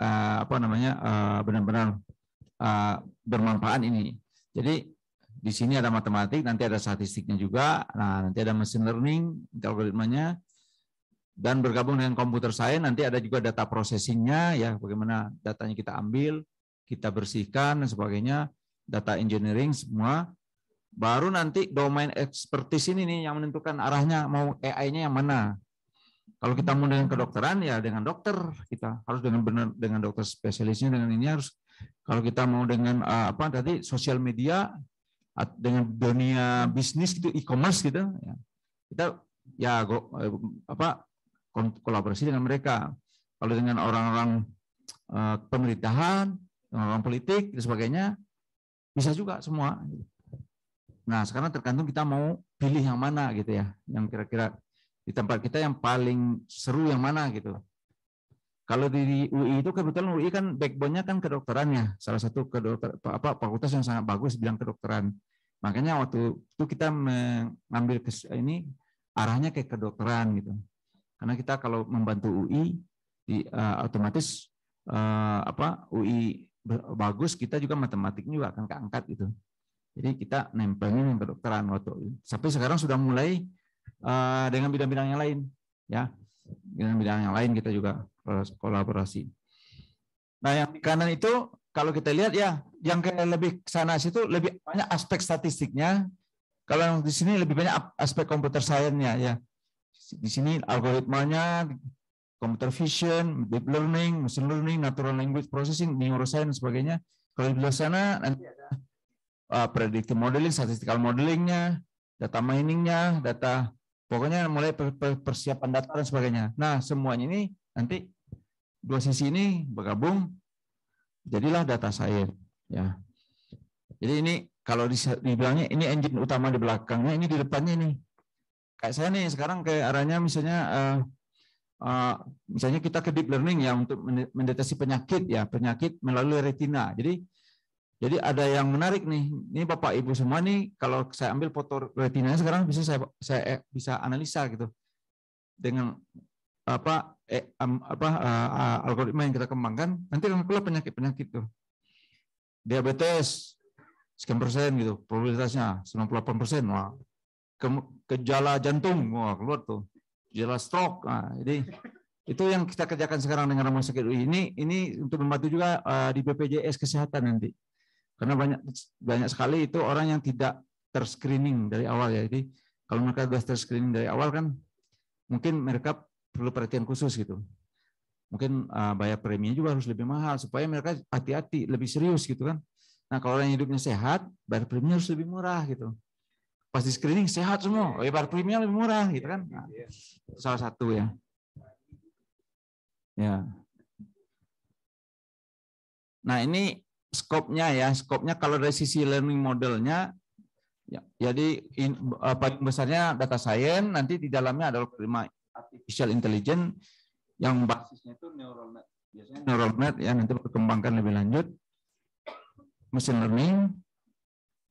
Speaker 6: benar-benar bermanfaat ini. Jadi di sini ada matematik, nanti ada statistiknya juga, nah nanti ada machine learning, algoritmanya, dan bergabung dengan computer science, nanti ada juga data processingnya, ya bagaimana datanya kita ambil, kita bersihkan dan sebagainya, data engineering semua. Baru nanti domain expertise ini nih yang menentukan arahnya, mau AI-nya yang mana. Kalau kita mau dengan kedokteran ya dengan dokter, kita harus dengan dokter spesialisnya, dengan ini harus. Kalau kita mau dengan sosial media, dengan dunia bisnis gitu, e-commerce gitu, ya, kita ya kolaborasi dengan mereka. Kalau dengan orang-orang pemerintahan, orang politik dan sebagainya, bisa juga semua. Nah, sekarang tergantung kita mau pilih yang mana gitu ya, yang kira-kira di tempat kita yang paling seru yang mana gitu. Kalau di UI itu kebetulan UI kan backbone-nya kan kedokterannya, salah satu fakultas yang sangat bagus bidang kedokteran. Makanya waktu itu kita mengambil ini arahnya ke kedokteran gitu. Karena kita kalau membantu UI otomatis UI bagus, kita juga matematiknya juga akan keangkat gitu. Jadi kita nempelin yang kedokteran waktu. Sampai sekarang sudah mulai dengan bidang-bidang yang lain, ya. Dengan bidang yang lain kita juga kolaborasi. Nah, yang di kanan itu kalau kita lihat ya, yang lebih ke sana situ lebih banyak aspek statistiknya. Kalau yang di sini lebih banyak aspek computer science-nya ya. Di sini algoritmanya, computer vision, deep learning, machine learning, natural language processing, neuroscience dan sebagainya. Kalau di belah sana nanti ada predictive modeling, statistical modeling-nya, data mining-nya, data pokoknya mulai persiapan data dan sebagainya. Nah, semuanya ini nanti dua sisi ini bergabung jadilah data science ya. Jadi ini kalau dibilangnya ini engine utama di belakangnya, ini di depannya nih. Kayak saya nih sekarang kayak arahnya misalnya kita ke deep learning ya untuk mendeteksi penyakit melalui retina. Jadi ada yang menarik nih. Ini Bapak Ibu semua nih, kalau saya ambil foto retinanya sekarang bisa saya bisa analisa gitu dengan algoritma yang kita kembangkan. Nanti akan keluar penyakit tuh. Diabetes sekian persen gitu, probabilitasnya 98%. Wah. Gejala jantung, wah keluar tuh. Gejala stroke. Nah, jadi itu yang kita kerjakan sekarang dengan rumah sakit UI. Ini untuk membantu juga di BPJS kesehatan nanti. Karena banyak sekali itu orang yang tidak terscreening dari awal ya. Jadi kalau mereka sudah terscreening dari awal kan mungkin mereka perlu perhatian khusus gitu. Mungkin bayar preminya juga harus lebih mahal supaya mereka hati-hati, lebih serius gitu kan. Nah, kalau orang hidupnya sehat, bayar preminya harus lebih murah gitu. Pas di screening sehat semua, bayar preminya lebih murah gitu kan. Nah, itu salah satu ya. Ya. Nah, ini skopnya ya. Skopnya kalau dari sisi learning modelnya, ya, jadi paling besarnya data science, nanti di dalamnya ada algoritma artificial intelligence yang basisnya itu neural net. Biasanya neural net ya, nanti berkembangkan lebih lanjut. Machine learning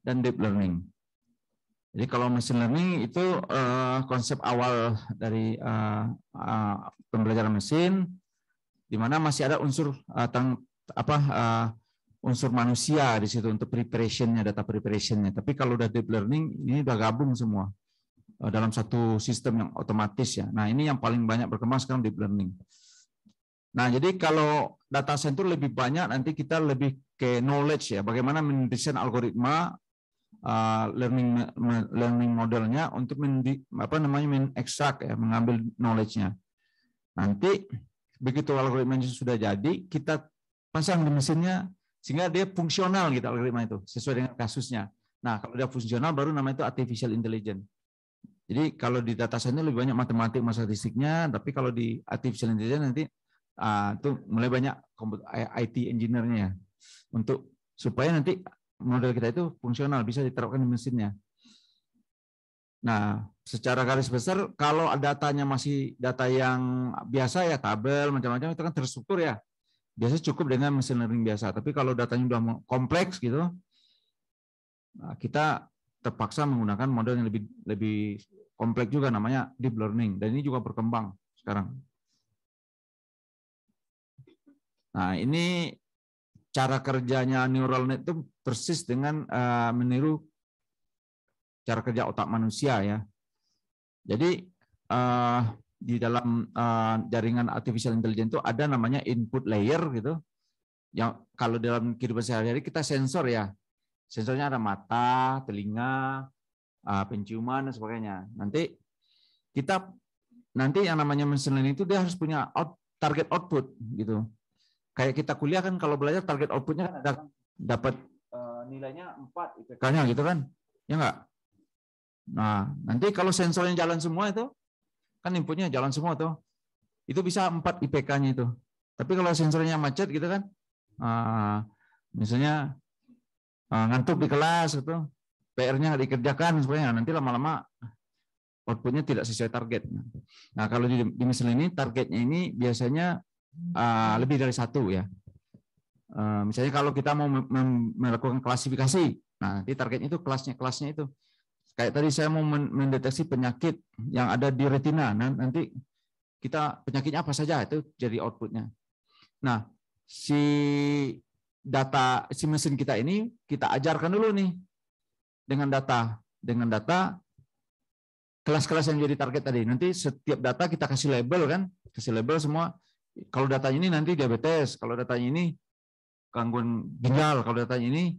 Speaker 6: dan deep learning. Jadi kalau machine learning itu konsep awal dari pembelajaran mesin, di mana masih ada unsur unsur manusia di situ untuk preparationnya, data preparationnya. Tapi kalau udah deep learning ini udah gabung semua dalam satu sistem yang otomatis ya. Nah ini yang paling banyak berkembang sekarang deep learning. Nah jadi kalau data science itu lebih banyak nanti kita lebih ke knowledge ya, bagaimana mendesain algoritma learning modelnya untuk mengekstrak ya, mengambil knowledge-nya. Nanti begitu algoritmanya sudah jadi, kita pasang di mesinnya sehingga dia fungsional gitu algoritma itu sesuai dengan kasusnya. Nah, kalau dia fungsional baru namanya itu artificial intelligence. Jadi kalau di data science lebih banyak matematik, statistiknya, tapi kalau di artificial intelligence nanti itu mulai banyak IT engineer-nya untuk supaya nanti model kita itu fungsional bisa diterapkan di mesinnya. Nah, secara garis besar kalau datanya masih data yang biasa ya tabel macam-macam itu kan terstruktur ya. Biasanya cukup dengan mesin learning biasa. Tapi kalau datanya sudah kompleks gitu, kita terpaksa menggunakan model yang lebih kompleks juga namanya deep learning. Dan ini juga berkembang sekarang. Nah, ini cara kerjanya neural net itu persis dengan meniru cara kerja otak manusia ya. Jadi di dalam jaringan artificial intelligence itu ada namanya input layer gitu. Yang kalau dalam kehidupan sehari-hari kita sensor ya. Sensornya ada mata, telinga, penciuman dan sebagainya. Nanti yang namanya machine learning itu dia harus punya target output gitu. Kayak kita kuliah kan kalau belajar target outputnya kan ada dapat nilainya 4 IPK-nya gitu kan. Ya enggak? Nah, nanti kalau sensornya jalan semua itu kan inputnya jalan semua tuh. Itu bisa 4 IPK-nya itu. Tapi kalau sensornya macet gitu kan. Misalnya ngantuk di kelas gitu. PR-nya nggak dikerjakan sebenarnya nanti lama-lama outputnya tidak sesuai target. Nah, kalau di machine learning targetnya ini biasanya lebih dari 1 ya. Misalnya kalau kita mau melakukan klasifikasi, nah nanti targetnya itu kelasnya itu. Kayak tadi saya mau mendeteksi penyakit yang ada di retina, nanti kita penyakitnya apa saja itu jadi outputnya. Nah si mesin kita ini kita ajarkan dulu nih dengan data kelas-kelas yang jadi target tadi. Nanti setiap data kita kasih label kan, kasih label semua. Kalau datanya ini nanti diabetes, kalau datanya ini gangguan ginjal, kalau datanya ini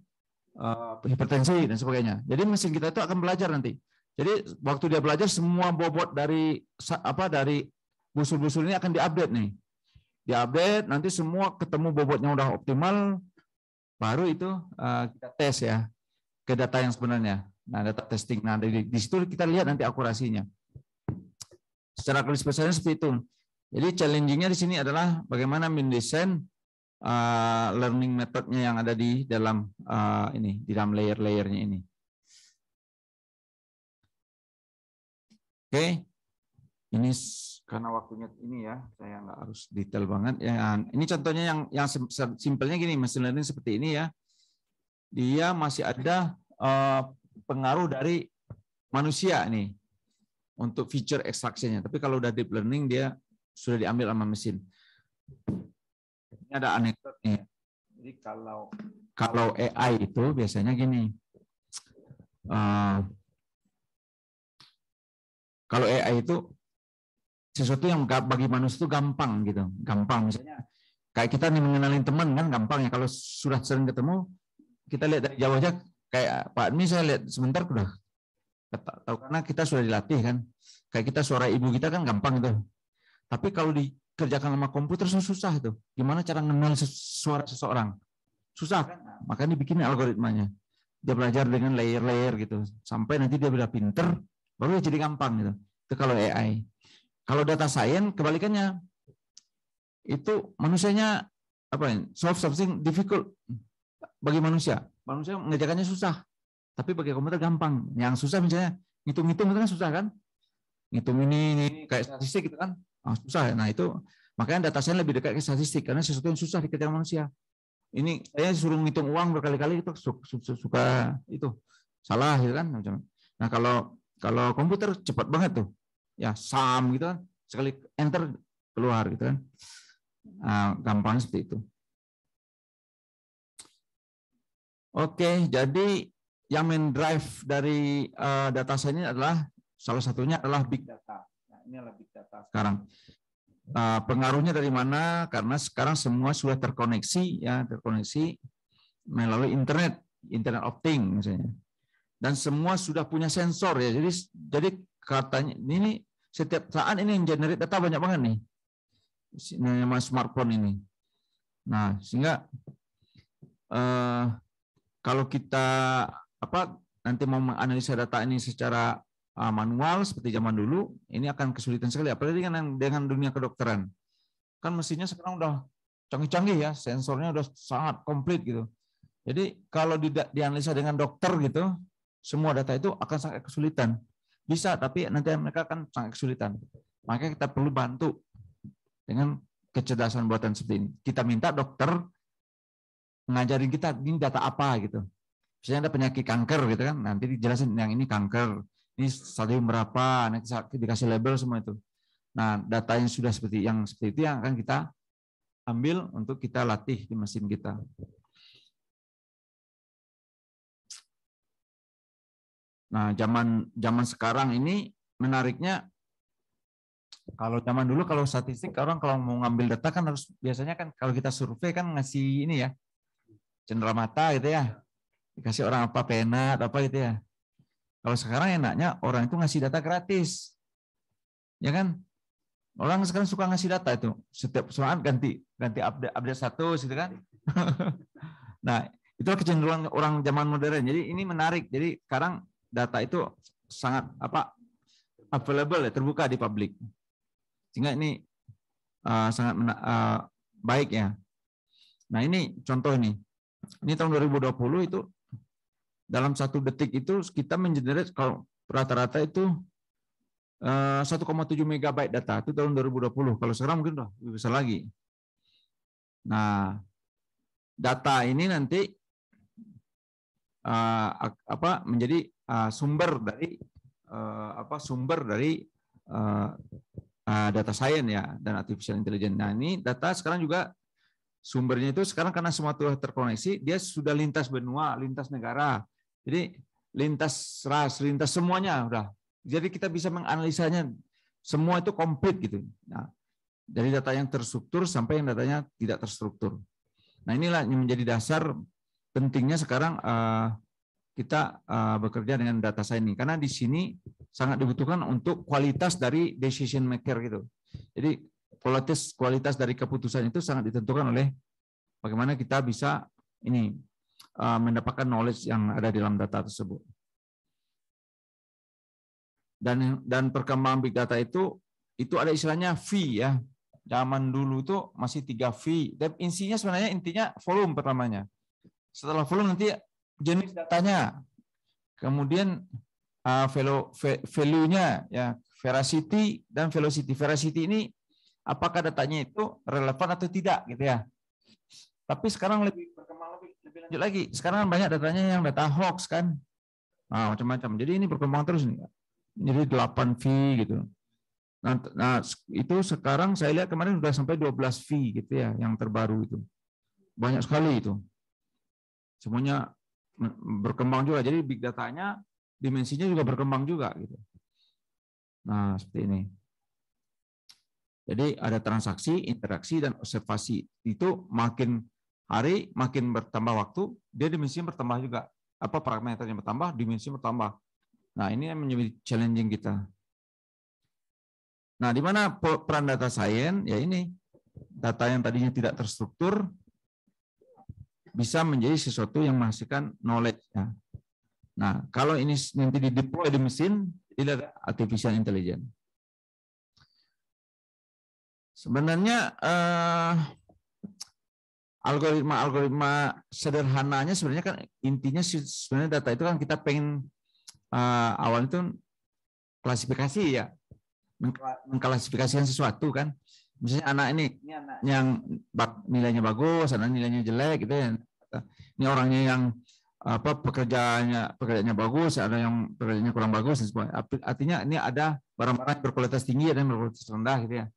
Speaker 6: hipertensi dan sebagainya. Jadi mesin kita itu akan belajar nanti. Jadi waktu dia belajar semua bobot dari busul-busul ini akan diupdate nih. Diupdate nanti semua ketemu bobotnya udah optimal, baru itu kita tes ya ke data yang sebenarnya. Nah, data testing. Nah, di situ kita lihat nanti akurasinya. Secara garis besarnya seperti itu. Jadi challenging-nya di sini adalah bagaimana mendesain learning methodnya yang ada di dalam ini, di dalam layer-layernya ini. Oke, ini karena waktunya ini ya, saya nggak harus detail banget ya. Ini contohnya yang simpelnya gini, machine learning seperti ini ya. Dia masih ada pengaruh dari manusia nih untuk feature extraction-nya. Tapi kalau udah deep learning dia sudah diambil sama mesin. Ini ada anekdotnya. Jadi kalau AI itu biasanya gini. Kalau AI itu sesuatu yang bagi manusia itu gampang gitu, gampang. Misalnya kayak kita nih mengenalin teman kan gampang ya. Kalau sudah sering ketemu, kita lihat dari jauh aja. Kayak Pak Admi saya lihat sebentar udah tahu karena kita sudah dilatih kan. Kayak kita suara ibu kita kan gampang itu. Tapi kalau dikerjakan sama komputer susah itu. Gimana cara mengenal suara seseorang? Susah kan? Makanya dibikin algoritmanya. Dia belajar dengan layer-layer gitu. Sampai nanti dia udah pinter, baru dia jadi gampang gitu. Itu kalau AI. Kalau data science kebalikannya. Itu manusianya solve something difficult bagi manusia. Manusia mengerjakannya susah. Tapi bagi komputer gampang. Yang susah misalnya ngitung-ngitung itu kan susah kan? Ngitung ini kayak statistik gitu kan? Susah. Nah itu makanya data science lebih dekat ke statistik karena sesuatu yang susah dikerjakan manusia. Ini saya suruh ngitung uang berkali-kali itu suka itu salah gitu kan. Nah kalau komputer cepat banget tuh, ya sum gitu kan, sekali enter keluar gitu kan. Gampang seperti itu. Oke, jadi yang main drive dari data science ini adalah salah satunya adalah big data. Nah, ini adalah big data sekarang. Pengaruhnya dari mana? Karena sekarang semua sudah terkoneksi melalui internet of things misalnya. Dan semua sudah punya sensor ya. Jadi katanya ini setiap saat ini yang generate data banyak banget nih. Nama smartphone ini. Nah, sehingga kalau kita nanti mau menganalisa data ini secara manual seperti zaman dulu, ini akan kesulitan sekali. Apalagi dengan dunia kedokteran. Kan mesinnya sekarang udah canggih-canggih ya, sensornya udah sangat komplit gitu. Jadi kalau dianalisa dengan dokter gitu, semua data itu akan sangat kesulitan. Bisa, tapi nanti mereka akan sangat kesulitan. Makanya kita perlu bantu dengan kecerdasan buatan seperti ini. Kita minta dokter ngajarin kita ini data apa gitu. Misalnya ada penyakit kanker gitu kan, nanti dijelasin yang ini kanker, ini stadium berapa, nanti dikasih label semua itu. Nah, data yang sudah seperti itu yang akan kita ambil untuk kita latih di mesin kita. Nah, zaman sekarang ini menariknya, kalau zaman dulu kalau statistik orang kalau mau ngambil data kan harus biasanya kan kalau kita survei kan ngasih ini ya cenderamata gitu ya, dikasih orang apa pena atau apa gitu ya. Kalau sekarang enaknya orang itu ngasih data gratis, ya kan? Orang sekarang suka ngasih data itu setiap saat ganti update status gitu kan. Nah itu kecenderungan orang zaman modern. Jadi ini menarik. Jadi sekarang data itu sangat available ya, terbuka di publik. Sehingga ini sangat baik ya. Nah ini contoh ini tahun 2020 itu dalam 1 detik itu kita mengenerate kalau rata-rata itu 1,7 megabyte data itu tahun 2020. Kalau sekarang mungkin udah lebih besar lagi. Nah data ini nanti menjadi sumber dari data science ya dan artificial intelligence. Nah ini data sekarang juga sumbernya itu sekarang karena semua telah terkoneksi, dia sudah lintas benua, lintas negara, jadi lintas ras, lintas semuanya udah. Jadi kita bisa menganalisanya semua itu komplit gitu. Nah, dari data yang terstruktur sampai yang datanya tidak terstruktur. Nah inilah yang menjadi dasar pentingnya sekarang kita bekerja dengan data science ini, karena di sini sangat dibutuhkan untuk kualitas dari decision maker gitu. Jadi kualitas dari keputusan itu sangat ditentukan oleh bagaimana kita bisa ini mendapatkan knowledge yang ada di dalam data tersebut. Dan perkembangan big data itu ada istilahnya V ya. zaman dulu itu masih 3V. Dan intinya volume pertamanya. Setelah volume nanti jenis datanya. Kemudian value-nya ya, veracity dan velocity. Veracity ini apakah datanya itu relevan atau tidak gitu ya. Tapi sekarang lebih berkembang lebih lanjut lagi. Sekarang banyak datanya yang data hoax kan. Nah, macam-macam. Jadi ini berkembang terus nih. Jadi 8V gitu. Nah, itu sekarang saya lihat kemarin sudah sampai 12V gitu ya, yang terbaru itu. Banyak sekali itu. Semuanya berkembang juga. Jadi big datanya dimensinya juga berkembang juga gitu. Nah, seperti ini. Jadi ada transaksi, interaksi, dan observasi. Itu makin hari, makin bertambah waktu, dia dimensinya bertambah juga. Apa parameternya bertambah, dimensinya bertambah. Nah, ini yang menjadi challenging kita. Nah, di mana peran data science? Ya ini, data yang tadinya tidak terstruktur bisa menjadi sesuatu yang menghasilkan knowledge. Ya. Nah, kalau ini nanti di-deploy di mesin, ini ada artificial intelligence. Sebenarnya algoritma sederhananya sebenarnya kan intinya sebenarnya data itu kan kita pengen awalnya itu klasifikasi ya, mengklasifikasikan sesuatu kan. Misalnya anak ini anak yang nilainya bagus, anak nilainya jelek gitu ya. Ini orangnya yang pekerjaannya bagus, ada yang pekerjaannya kurang bagus dan sebagainya. Artinya ini ada barang-barang berkualitas tinggi, ada yang berkualitas rendah gitu ya.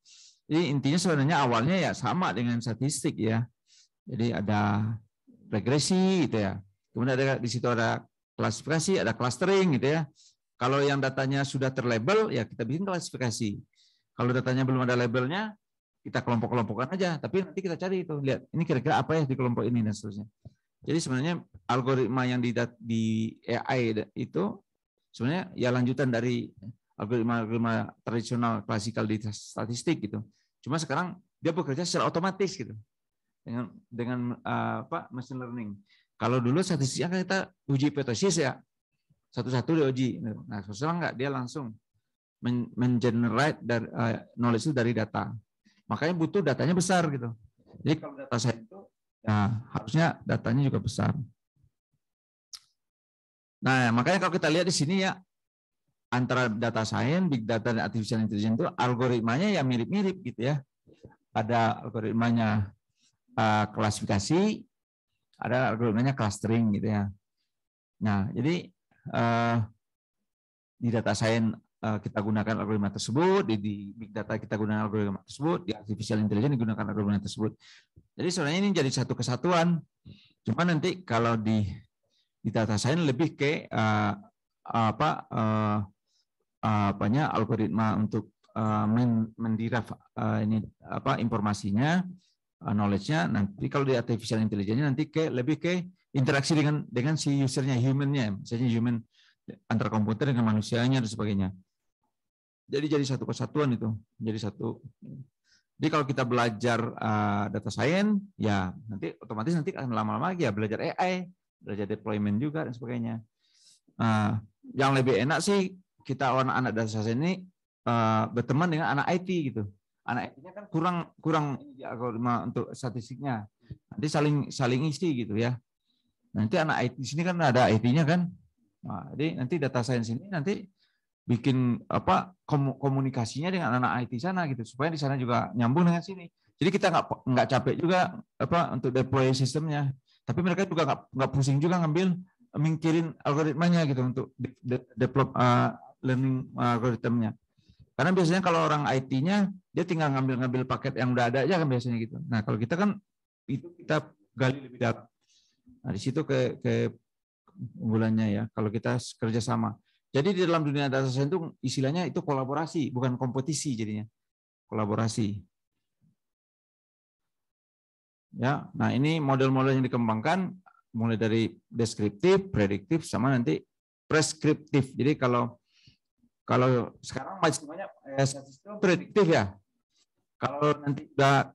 Speaker 6: Jadi intinya sebenarnya awalnya ya sama dengan statistik ya. Jadi ada regresi gitu ya. Kemudian ada di situ ada klasifikasi, ada clustering gitu ya. Kalau yang datanya sudah terlabel ya kita bikin klasifikasi. Kalau datanya belum ada labelnya, kita kelompok-kelompokkan aja. Tapi nanti kita cari itu, lihat ini kira-kira apa ya di kelompok ini dan seterusnya. Jadi sebenarnya algoritma yang di AI itu sebenarnya ya lanjutan dari algoritma tradisional klasikal di statistik gitu. Cuma sekarang dia bekerja secara otomatis gitu dengan machine learning. Kalau dulu statistiknya kan kita uji hipotesis ya, satu-satu diuji. Nah sekarang enggak, dia langsung mengenerate dari knowledge itu dari data. Makanya butuh datanya besar gitu. Jadi kalau data saya itu ya harusnya datanya juga besar. Nah makanya kalau kita lihat di sini ya, antara data science, big data, dan artificial intelligence itu algoritmanya ya mirip-mirip gitu ya. Ada algoritmanya klasifikasi, ada algoritmanya clustering gitu ya. Nah, jadi di data science kita gunakan algoritma tersebut, di big data kita gunakan algoritma tersebut, di artificial intelligence digunakan algoritma tersebut. Jadi sebenarnya ini jadi satu kesatuan. Cuma nanti kalau di data science lebih ke algoritma untuk menderive ini informasinya, knowledge-nya. Nanti kalau di artificial intelligence nanti lebih ke interaksi dengan si usernya, human-nya, misalnya human antara komputer dengan manusianya dan sebagainya. Jadi satu kesatuan itu, jadi satu. Jadi kalau kita belajar data science, ya nanti otomatis nanti akan lama-lama lagi ya belajar AI, belajar deployment juga dan sebagainya. Yang lebih enak sih kita anak data science ini berteman dengan anak IT gitu. Anak IT-nya kan kurang algoritma untuk statistiknya. Nanti saling isi gitu ya. Nanti anak IT di sini kan ada IT-nya kan. Nah, jadi nanti data science ini nanti bikin komunikasinya dengan anak IT sana gitu supaya di sana juga nyambung dengan sini. Jadi kita nggak capek juga untuk deploy sistemnya. Tapi mereka juga nggak pusing juga mikirin algoritmanya gitu untuk develop learning algoritmnya. Karena biasanya kalau orang IT-nya dia tinggal ngambil paket yang udah ada aja kan biasanya gitu. Nah kalau kita kan itu kita gali lebih dalam. Nah di situ ke unggulannya ya kalau kita kerjasama. Jadi di dalam dunia data science itu istilahnya itu kolaborasi, bukan kompetisi jadinya. Kolaborasi. Ya, nah ini model-model yang dikembangkan mulai dari deskriptif, prediktif, sama nanti preskriptif. Jadi kalau sekarang macamnya statistik prediktif ya. Kalau nanti udah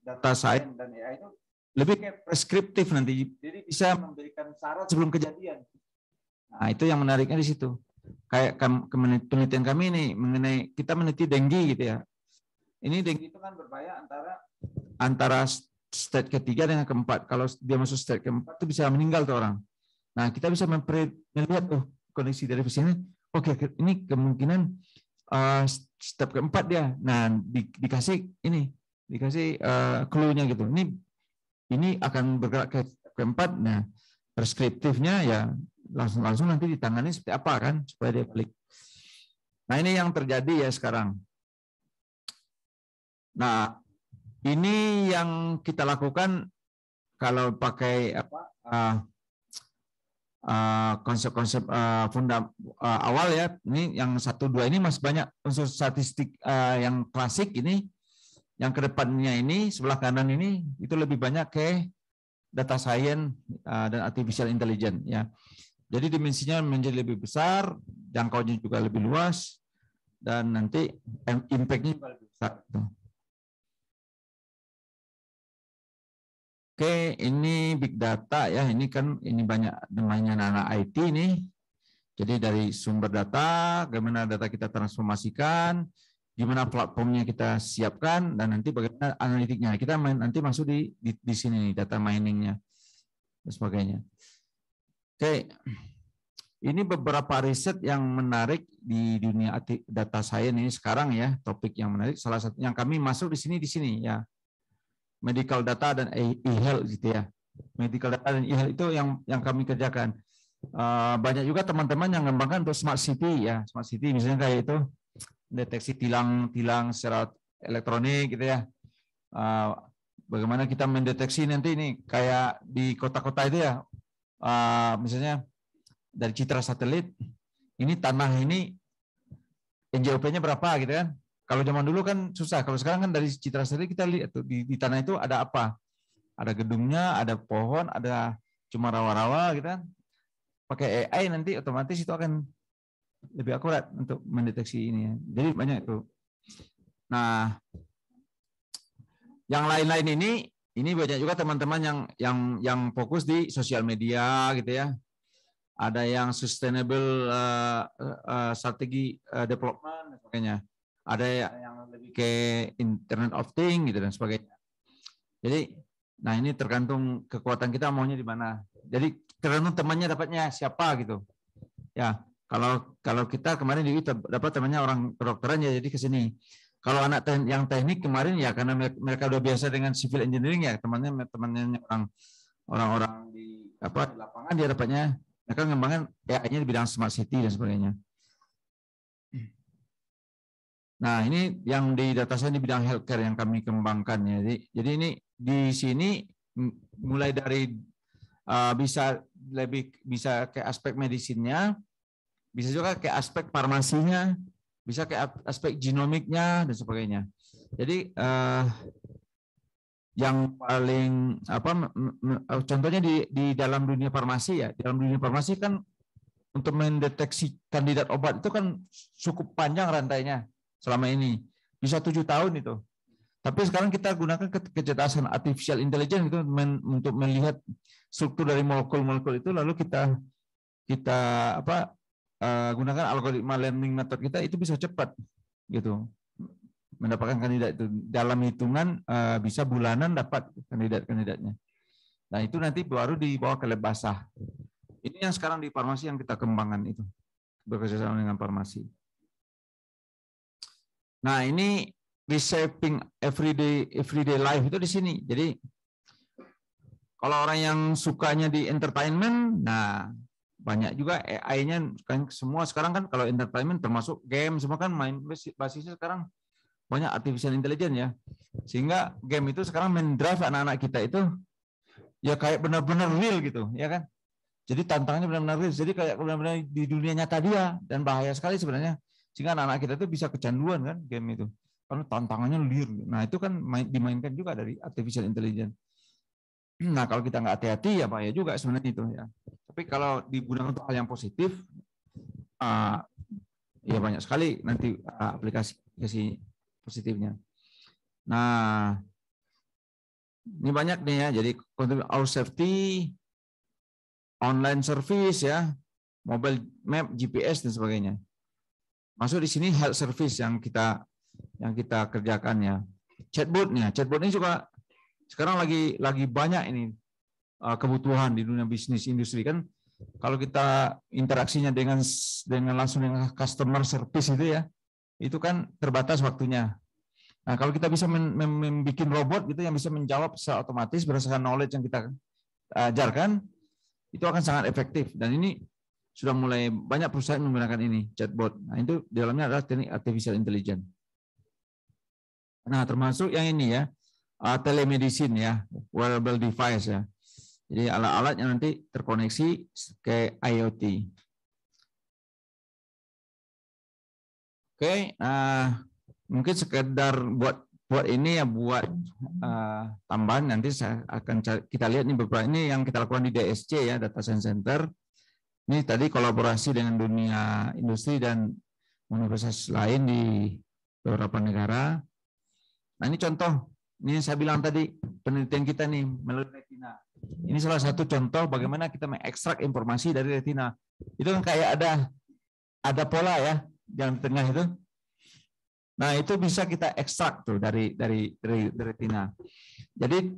Speaker 6: data science dan AI itu lebih kayak preskriptif nanti. Jadi bisa memberikan syarat sebelum kejadian. Nah, itu yang menariknya di situ. Kayak penelitian kami ini mengenai kita meneliti dengue gitu ya. Ini dengue itu kan berbahaya antara stage ketiga dengan keempat. Kalau dia masuk stage keempat itu bisa meninggal tuh orang. Nah, kita bisa melihat kondisi dari sini. Oke, ini kemungkinan step keempat dia. Nah, dikasih clue-nya gitu. Ini akan bergerak ke keempat. Nah, preskriptifnya ya langsung nanti ditangani seperti apa kan supaya dia balik. Nah, ini yang terjadi ya sekarang. Nah, ini yang kita lakukan kalau pakai konsep-konsep awal ya. Ini yang 1-2 ini masih banyak unsur statistik yang klasik ini. Yang kedepannya ini sebelah kanan ini itu lebih banyak ke data science dan artificial intelligence ya. Jadi dimensinya menjadi lebih besar, jangkauannya juga lebih luas, dan nanti impact-nya juga lebih besar. Oke, ini big data ya. Ini banyak namanya anak IT ini. Jadi dari sumber data, bagaimana data kita transformasikan, gimana platformnya kita siapkan, dan nanti bagaimana analitiknya. Kita nanti masuk di sini nih, data miningnya dan sebagainya. Oke, ini beberapa riset yang menarik di dunia data science ini sekarang ya, topik yang menarik. Salah satu yang kami masuk di sini ya. Medical data dan e-health gitu ya. Medical data dan e-health itu yang kami kerjakan. Banyak juga teman-teman yang mengembangkan untuk smart city ya. Smart city misalnya kayak itu deteksi tilang secara elektronik gitu ya. Bagaimana kita mendeteksi nanti ini kayak di kota-kota itu ya. Misalnya dari citra satelit, ini tanah ini NJOP-nya berapa gitu kan. Kalau zaman dulu kan susah. Kalau sekarang kan dari citra satelit kita lihat tuh di tanah itu ada apa? Ada gedungnya, ada pohon, ada cuma rawa-rawa gitu kan. Pakai AI nanti otomatis itu akan lebih akurat untuk mendeteksi ini ya. Jadi banyak itu. Nah, yang lain-lain ini banyak juga teman-teman yang fokus di sosial media gitu ya. Ada yang sustainable strategi development dan sebagainya. Ada yang lebih ke Internet of Things gitu dan sebagainya. Jadi, nah ini tergantung kekuatan kita maunya di mana. Jadi tergantung temannya dapatnya siapa gitu. Ya, kalau kita kemarin dapat temannya orang kedokteran ya, jadi ke sini. Kalau anak yang teknik kemarin ya karena mereka udah biasa dengan civil engineering ya, temannya orang-orang di lapangan dia dapatnya. Mereka ngembangkan AI-nya di bidang smart city dan sebagainya. Nah, ini yang di data science di bidang healthcare yang kami kembangkan ya. Jadi ini di sini mulai dari bisa ke aspek medisinnya, bisa juga ke aspek farmasinya, bisa ke aspek genomiknya dan sebagainya. Jadi yang paling contohnya di dalam dunia farmasi ya. Di dalam dunia farmasi kan untuk mendeteksi kandidat obat itu kan cukup panjang rantainya. Selama ini bisa 7 tahun itu. Tapi sekarang kita gunakan kecerdasan artificial intelligence itu untuk melihat struktur dari molekul-molekul itu, lalu kita gunakan algoritma learning method kita, itu bisa cepat gitu mendapatkan kandidat itu dalam hitungan bisa bulanan dapat kandidatnya. Nah itu nanti baru dibawa ke lab basah. Ini yang sekarang di farmasi yang kita kembangkan itu bekerjasama dengan farmasi. Nah, ini reshaping everyday life itu di sini. Jadi kalau orang yang sukanya di entertainment, nah banyak juga AI-nya kan semua sekarang kan kalau entertainment termasuk game semua kan main basisnya sekarang banyak artificial intelligence ya. Sehingga game itu sekarang mendrive anak-anak kita itu ya kayak benar-benar real gitu, ya kan? Jadi tantangannya benar-benar real. Jadi kayak benar-benar di dunia nyata dia dan bahaya sekali sebenarnya. Sehingga anak-anak kita itu bisa kecanduan kan game itu. Karena tantangannya liar. Nah itu kan dimainkan juga dari artificial intelligence. Nah kalau kita nggak hati-hati ya bahaya juga sebenarnya itu ya. Tapi kalau digunakan untuk hal yang positif, ya banyak sekali nanti aplikasi positifnya. Nah ini banyak nih ya. Jadi our safety, online service ya, mobile map, GPS dan sebagainya. Masuk di sini health service yang yang kita kerjakan ya. Chatbotnya ini juga sekarang lagi banyak ini kebutuhan di dunia bisnis industri kan. Kalau kita interaksinya dengan langsung dengan customer service itu kan terbatas waktunya. Nah, kalau kita bisa membuat robot gitu yang bisa menjawab secara otomatis berdasarkan knowledge yang kita ajarkan, itu akan sangat efektif. Dan ini sudah mulai banyak perusahaan menggunakan ini, chatbot. Nah, itu di dalamnya adalah teknik artificial intelligence. Nah, termasuk yang ini ya, telemedicine ya, wearable device ya. Jadi alat-alat yang nanti terkoneksi ke IoT. Oke, mungkin sekedar buat ini ya, buat tambahan nanti saya akan kita lihat nih beberapa ini yang kita lakukan di DSC ya, Data Science Center. Ini tadi kolaborasi dengan dunia industri dan universitas lain di beberapa negara. Nah, ini contoh, ini saya bilang tadi penelitian kita nih melalui retina. Ini salah satu contoh bagaimana kita mengekstrak informasi dari retina. Itu kan kayak ada pola ya yang di tengah itu. Nah, itu bisa kita ekstrak tuh dari retina. Jadi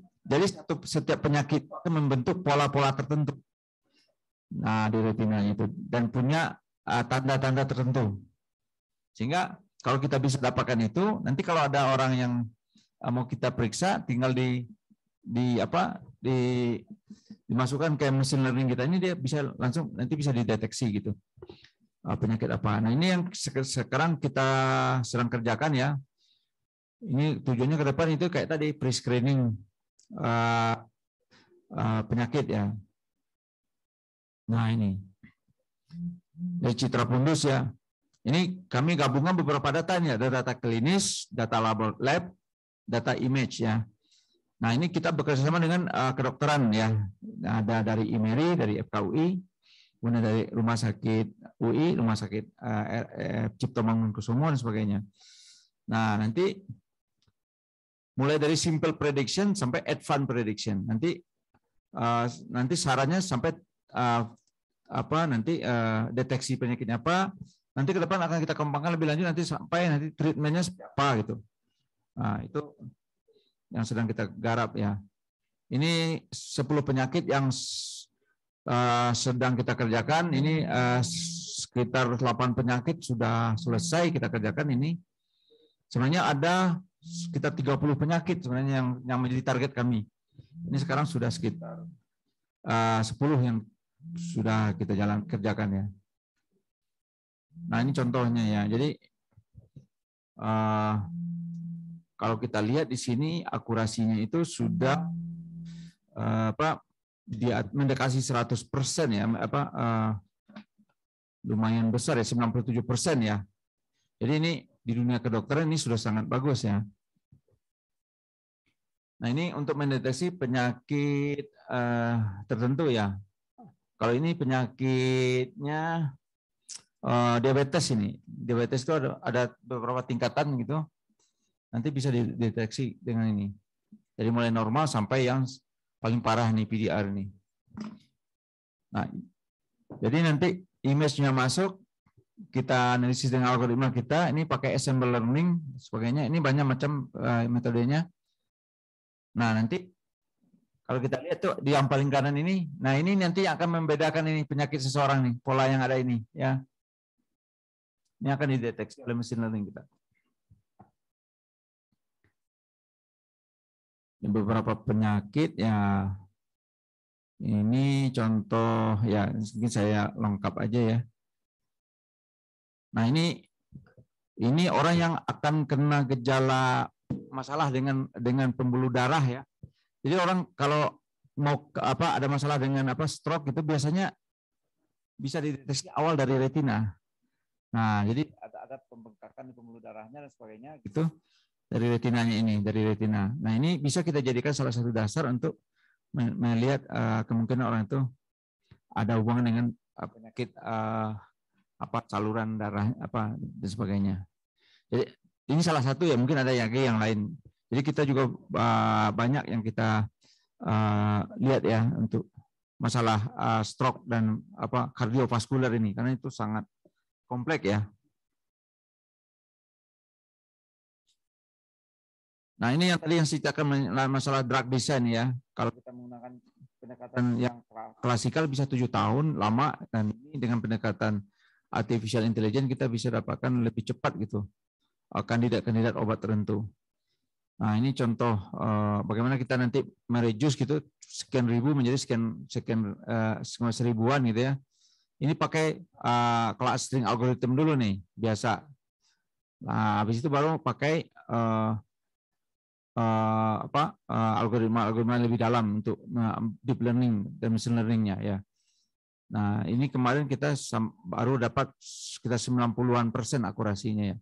Speaker 6: setiap penyakit itu membentuk pola-pola tertentu. Nah, di retinanya itu dan punya tanda-tanda tertentu. Sehingga kalau kita bisa dapatkan itu, nanti kalau ada orang yang mau kita periksa, tinggal dimasukkan ke mesin learning kita ini, dia bisa langsung nanti bisa dideteksi gitu penyakit apa. Nah, ini yang sekarang kita sedang kerjakan ya. Ini tujuannya ke depan itu kayak tadi pre-screening penyakit ya. Nah, ini dari Citra Pundus ya. Ini kami gabungan beberapa datanya, ada data klinis, data lab, data image ya. Nah, ini kita bekerjasama dengan kedokteran ya. Ada dari IMERI, dari FKUI, kemudian dari Rumah Sakit UI, Rumah Sakit Cipto Mangunkusumo dan sebagainya. Nah, nanti mulai dari simple prediction sampai advanced prediction. Nanti sarannya sampai deteksi penyakitnya apa. Nanti ke depan akan kita kembangkan lebih lanjut nanti sampai nanti treatmentnya seperti apa gitu. Nah, itu yang sedang kita garap ya. Ini 10 penyakit yang sedang kita kerjakan. Ini sekitar 8 penyakit sudah selesai kita kerjakan ini. Sebenarnya ada sekitar 30 penyakit sebenarnya yang menjadi target kami. Ini sekarang sudah sekitar 10 yang sudah kita kerjakan ya. Nah, ini contohnya ya. Jadi kalau kita lihat di sini akurasinya itu sudah mendekati 100% ya, lumayan besar ya, 97% ya. Jadi ini di dunia kedokteran ini sudah sangat bagus ya. Nah, ini untuk mendeteksi penyakit tertentu ya. Kalau ini penyakitnya diabetes ini. Diabetes itu ada beberapa tingkatan gitu. Nanti bisa dideteksi dengan ini. Dari mulai normal sampai yang paling parah nih PDR nih. Nah, jadi nanti image-nya masuk, kita analisis dengan algoritma kita, ini pakai ensemble learning, sebagainya. Ini banyak macam metodenya. Nah, nanti kalau kita lihat tuh di yang paling kanan ini, nah ini nanti akan membedakan ini penyakit seseorang nih, pola yang ada ini ya. Ini akan dideteksi oleh mesin learning kita. Ini beberapa penyakit ya. Ini contoh ya, mungkin saya lengkap aja ya. Nah, ini orang yang akan kena gejala masalah dengan pembuluh darah ya. Jadi orang kalau mau ada masalah dengan stroke itu biasanya bisa dideteksi awal dari retina. Nah, jadi ada pembengkakan di pembuluh darahnya dan sebagainya gitu dari retinanya ini, dari retina. Nah, ini bisa kita jadikan salah satu dasar untuk melihat kemungkinan orang itu ada hubungan dengan penyakit saluran darah dan sebagainya. Jadi ini salah satu ya, mungkin ada yang lain. Jadi kita juga banyak yang kita lihat ya untuk masalah stroke dan kardiovaskular ini, karena itu sangat kompleks ya. Nah, ini yang tadi yang saya ceritakan masalah drug design ya. Kalau kita menggunakan pendekatan yang klasikal bisa 7 tahun lama, dan ini dengan pendekatan artificial intelligence kita bisa dapatkan lebih cepat gitu kandidat-kandidat obat tertentu. Nah, ini contoh bagaimana kita nanti mereduce gitu sekian ribu menjadi sekian seribuan gitu ya. Ini pakai clustering algorithm dulu nih biasa. Nah, habis itu baru pakai algoritma lebih dalam untuk deep learning dan machine learning-nya ya. Nah, ini kemarin kita baru dapat sekitar 90-an% akurasinya ya.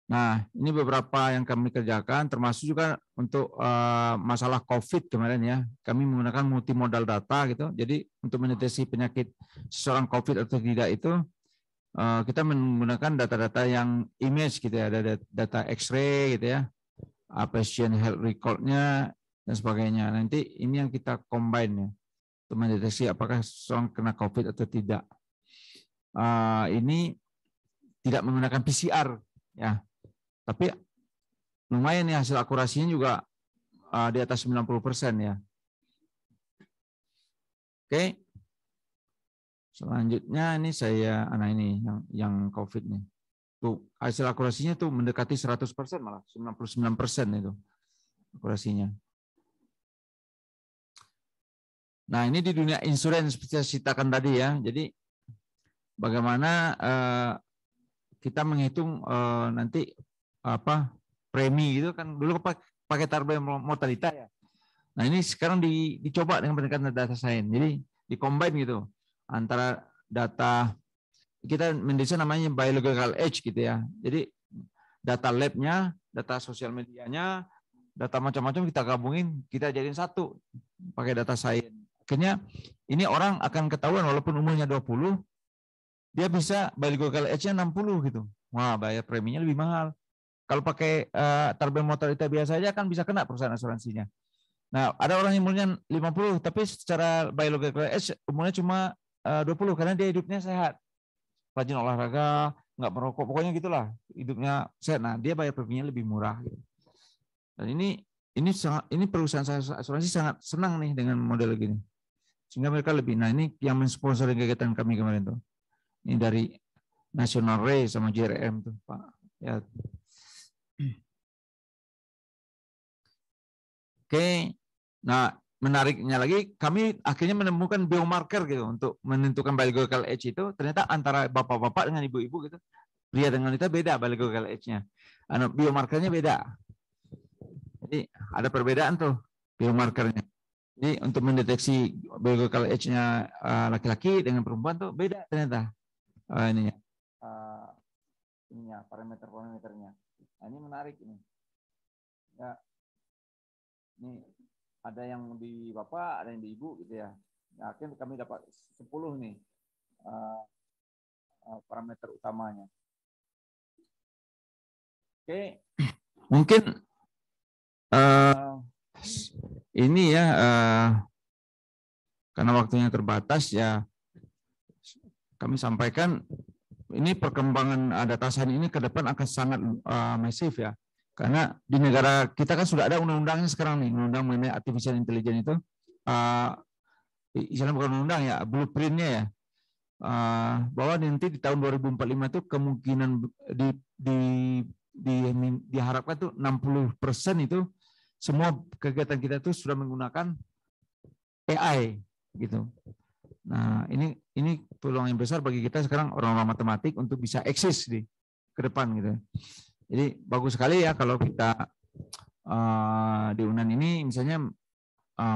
Speaker 6: Nah, ini beberapa yang kami kerjakan, termasuk juga untuk masalah COVID kemarin ya. Kami menggunakan multimodal data gitu. Jadi untuk mendeteksi penyakit seseorang COVID atau tidak itu, kita menggunakan data-data yang image gitu ya, ada data X-ray gitu ya, patient health record-nya dan sebagainya. Nanti ini yang kita combine ya, untuk mendeteksi apakah seseorang kena COVID atau tidak. Ini tidak menggunakan PCR ya. Tapi lumayan ya, hasil akurasinya juga di atas 90% ya. Oke. Selanjutnya ini ini yang COVID nih. Tuh hasil akurasinya tuh mendekati 100% malah, 99% itu akurasinya. Nah, ini di dunia insurans seperti saya ceritakan tadi ya. Jadi bagaimana kita menghitung nanti premi gitu kan, dulu pakai tabel mortalitas ya. Nah, ini sekarang dicoba dengan pendekatan data science. Jadi di-combine gitu antara data, kita mendesain namanya biological age gitu ya. Jadi data lab-nya, data sosial medianya, data macam-macam kita gabungin, kita jadiin satu pakai data science. Akhirnya ini orang akan ketahuan walaupun umurnya 20, dia bisa biological age-nya 60 gitu. Wah, bayar preminya lebih mahal. Kalau pakai tabel mortalitas biasa aja kan bisa kena perusahaan asuransinya. Nah, ada orang yang umurnya 50 tapi secara biological age umurnya cuma 20 karena dia hidupnya sehat. Rajin olahraga, nggak merokok, pokoknya gitulah, hidupnya sehat. Nah, dia bayar preminya lebih murah gitu. Dan ini perusahaan asuransi sangat senang nih dengan model gini. Sehingga mereka lebih. Nah, ini yang mensponsori kegiatan kami kemarin tuh. Ini dari National Ray sama JRM tuh, Pak. Ya. Oke, nah menariknya lagi kami akhirnya menemukan biomarker gitu untuk menentukan biological age itu, ternyata antara bapak-bapak dengan ibu-ibu gitu, pria dengan wanita beda biological age-nya, biomarkernya beda. Jadi ada perbedaan tuh biomarkernya. Jadi untuk mendeteksi biological age-nya laki-laki dengan perempuan tuh beda ternyata ininya parameternya. Nah, ini menarik ini. Ya. Ini ada yang di bapak, ada yang di ibu gitu ya. Nah, akhirnya kami dapat 10 nih parameter utamanya. Oke, mungkin ini ya karena waktunya terbatas ya, kami sampaikan ini perkembangan data science ini ke depan akan sangat masif ya. Karena di negara kita kan sudah ada undang-undangnya sekarang nih, undang-undang mengenai artificial intelligence itu, istilahnya bukan undang ya, blueprint-nya ya, bahwa nanti di tahun 2045 itu kemungkinan diharapkan tuh 60% itu semua kegiatan kita itu sudah menggunakan AI gitu. Nah, ini peluang yang besar bagi kita sekarang orang-orang matematik untuk bisa eksis di ke depan gitu. Jadi bagus sekali ya kalau kita di UNAN ini misalnya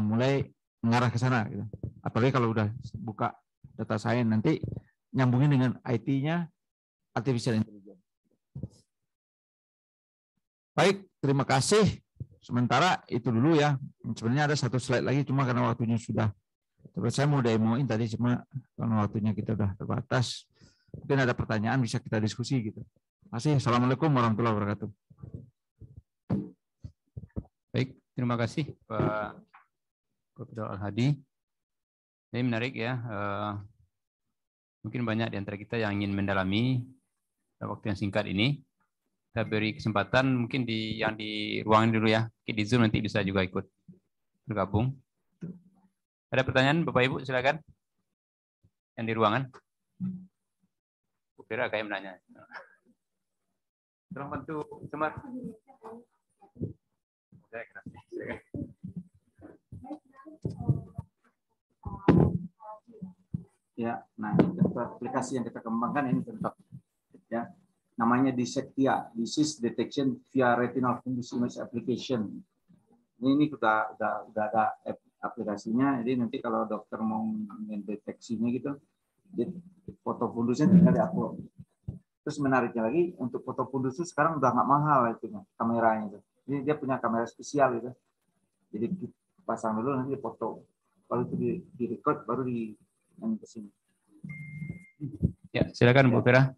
Speaker 6: mulai mengarah ke sana gitu. Apalagi kalau udah buka data science nanti nyambungin dengan IT-nya artificial intelligence. Baik, terima kasih. Sementara itu dulu ya. Sebenarnya ada satu slide lagi cuma karena waktunya sudah. Terus saya mau demoin tadi cuma karena waktunya kita udah terbatas. Mungkin ada pertanyaan bisa kita diskusi gitu. Terima kasih. Assalamualaikum warahmatullahi wabarakatuh.
Speaker 5: Baik, terima kasih Pak Profesor Al-Hadi. Ini menarik ya. Mungkin banyak di antara kita yang ingin mendalami dalam waktu yang singkat ini. Kita beri kesempatan mungkin yang di ruangan dulu ya. Mungkin di Zoom nanti bisa juga ikut bergabung. Ada pertanyaan Bapak Ibu, silakan. Yang di ruangan. Bu Fira kayak menanya. Tolong bantu Semar.
Speaker 6: Ya, nah aplikasi yang kita kembangkan ini tetap ya, namanya Disectia, Disease Detection via Retinal Fundus Image Application. Ini udah ada aplikasinya, jadi nanti kalau dokter mau mendeteksinya gitu, jadi foto fundusnya tinggal diupload. Terus menariknya lagi, untuk foto fundus itu sekarang udah nggak mahal itu kameranya itu. Jadi dia punya kamera spesial gitu. Jadi pasang dulu nanti foto, baru itu di record, baru di yang ke sini.
Speaker 5: Ya, silakan Bu Fira.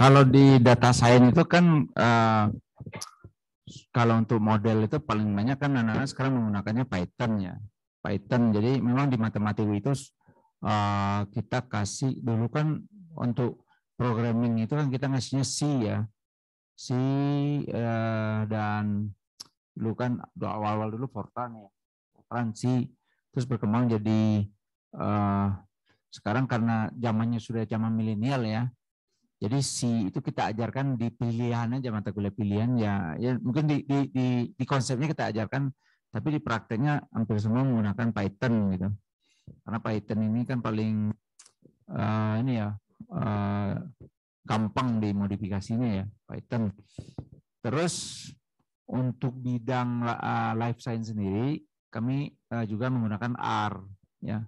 Speaker 6: Kalau di data science itu kan kalau untuk model itu paling banyak kan anak-anak sekarang menggunakannya Python ya. Python. Jadi memang di matematika itu kita kasih dulu kan untuk programming itu kan kita ngasihnya C ya. C dan dulu kan awal-awal dulu Fortran ya. Fortran C, terus berkembang jadi sekarang karena zamannya sudah zaman milenial ya. Jadi C itu kita ajarkan di pilihan aja, mata kuliah pilihan ya mungkin di konsepnya kita ajarkan, tapi di prakteknya hampir semua menggunakan Python gitu. Karena Python ini kan paling gampang dimodifikasinya ya, Python. Terus untuk bidang life science sendiri kami juga menggunakan R ya.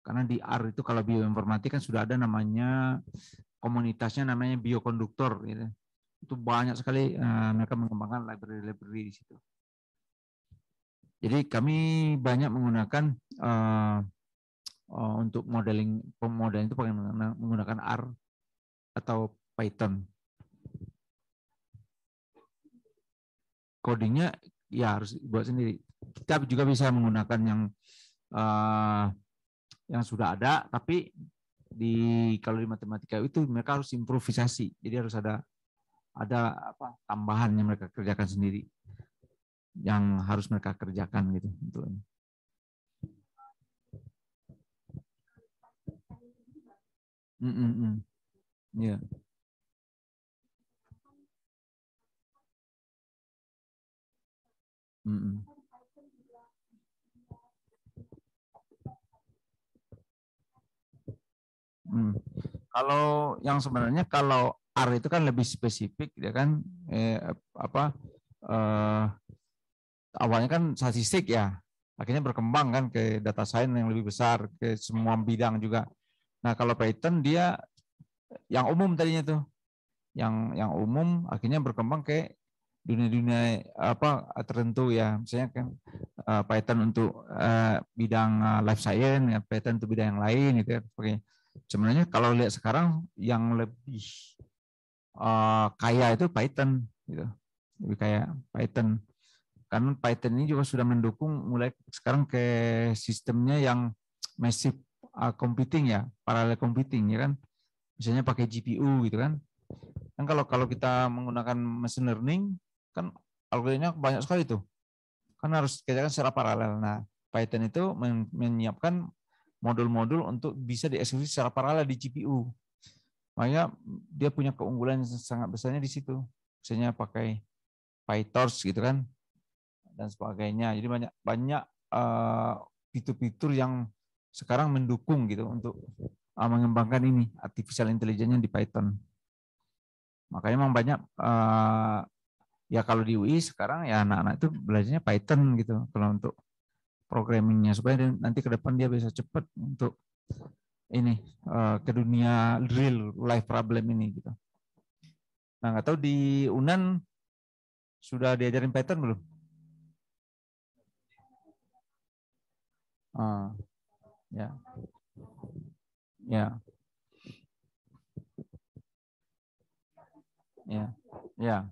Speaker 6: Karena di R itu kalau bioinformatika kan sudah ada namanya komunitasnya namanya biokonduktor gitu. Itu banyak sekali mereka mengembangkan library di situ. Jadi kami banyak menggunakan untuk modeling itu menggunakan R atau Python. Codingnya ya harus buat sendiri. Kita juga bisa menggunakan yang sudah ada, tapi kalau di matematika itu mereka harus improvisasi, jadi harus ada tambahan yang mereka kerjakan sendiri, yang harus mereka kerjakan gitu. Ya. Kalau yang sebenarnya kalau R itu kan lebih spesifik ya kan, awalnya kan statistik ya, akhirnya berkembang kan ke data science yang lebih besar, ke semua bidang juga. Nah kalau Python dia yang umum tadinya tuh, yang umum akhirnya berkembang ke dunia-dunia tertentu ya, misalnya kan Python untuk bidang life science, ya, Python untuk bidang yang lain gitu ya. Oke. Sebenarnya kalau lihat sekarang yang lebih kaya itu Python gitu. Lebih kaya Python. Karena Python ini juga sudah mendukung mulai sekarang ke sistemnya yang massive computing ya, parallel computing ya kan. Misalnya pakai GPU gitu kan. Kan kalau kita menggunakan machine learning kan algoritmanya banyak sekali tuh. Kan harus kerjakan secara paralel. Nah, Python itu menyiapkan modul-modul untuk bisa dieksekusi secara paralel di GPU. Makanya dia punya keunggulan yang sangat besarnya di situ. Misalnya pakai PyTorch gitu kan dan sebagainya. Jadi banyak fitur-fitur yang sekarang mendukung gitu untuk mengembangkan ini artificial intelligence di Python. Makanya memang banyak ya kalau di UI sekarang ya anak-anak itu belajarnya Python gitu kalau untuk programmingnya supaya nanti ke depan dia bisa cepat untuk ini ke dunia real life problem ini gitu. Nah nggak tahu di UNAN sudah diajarin Python belum? Ya, ya, ya, ya.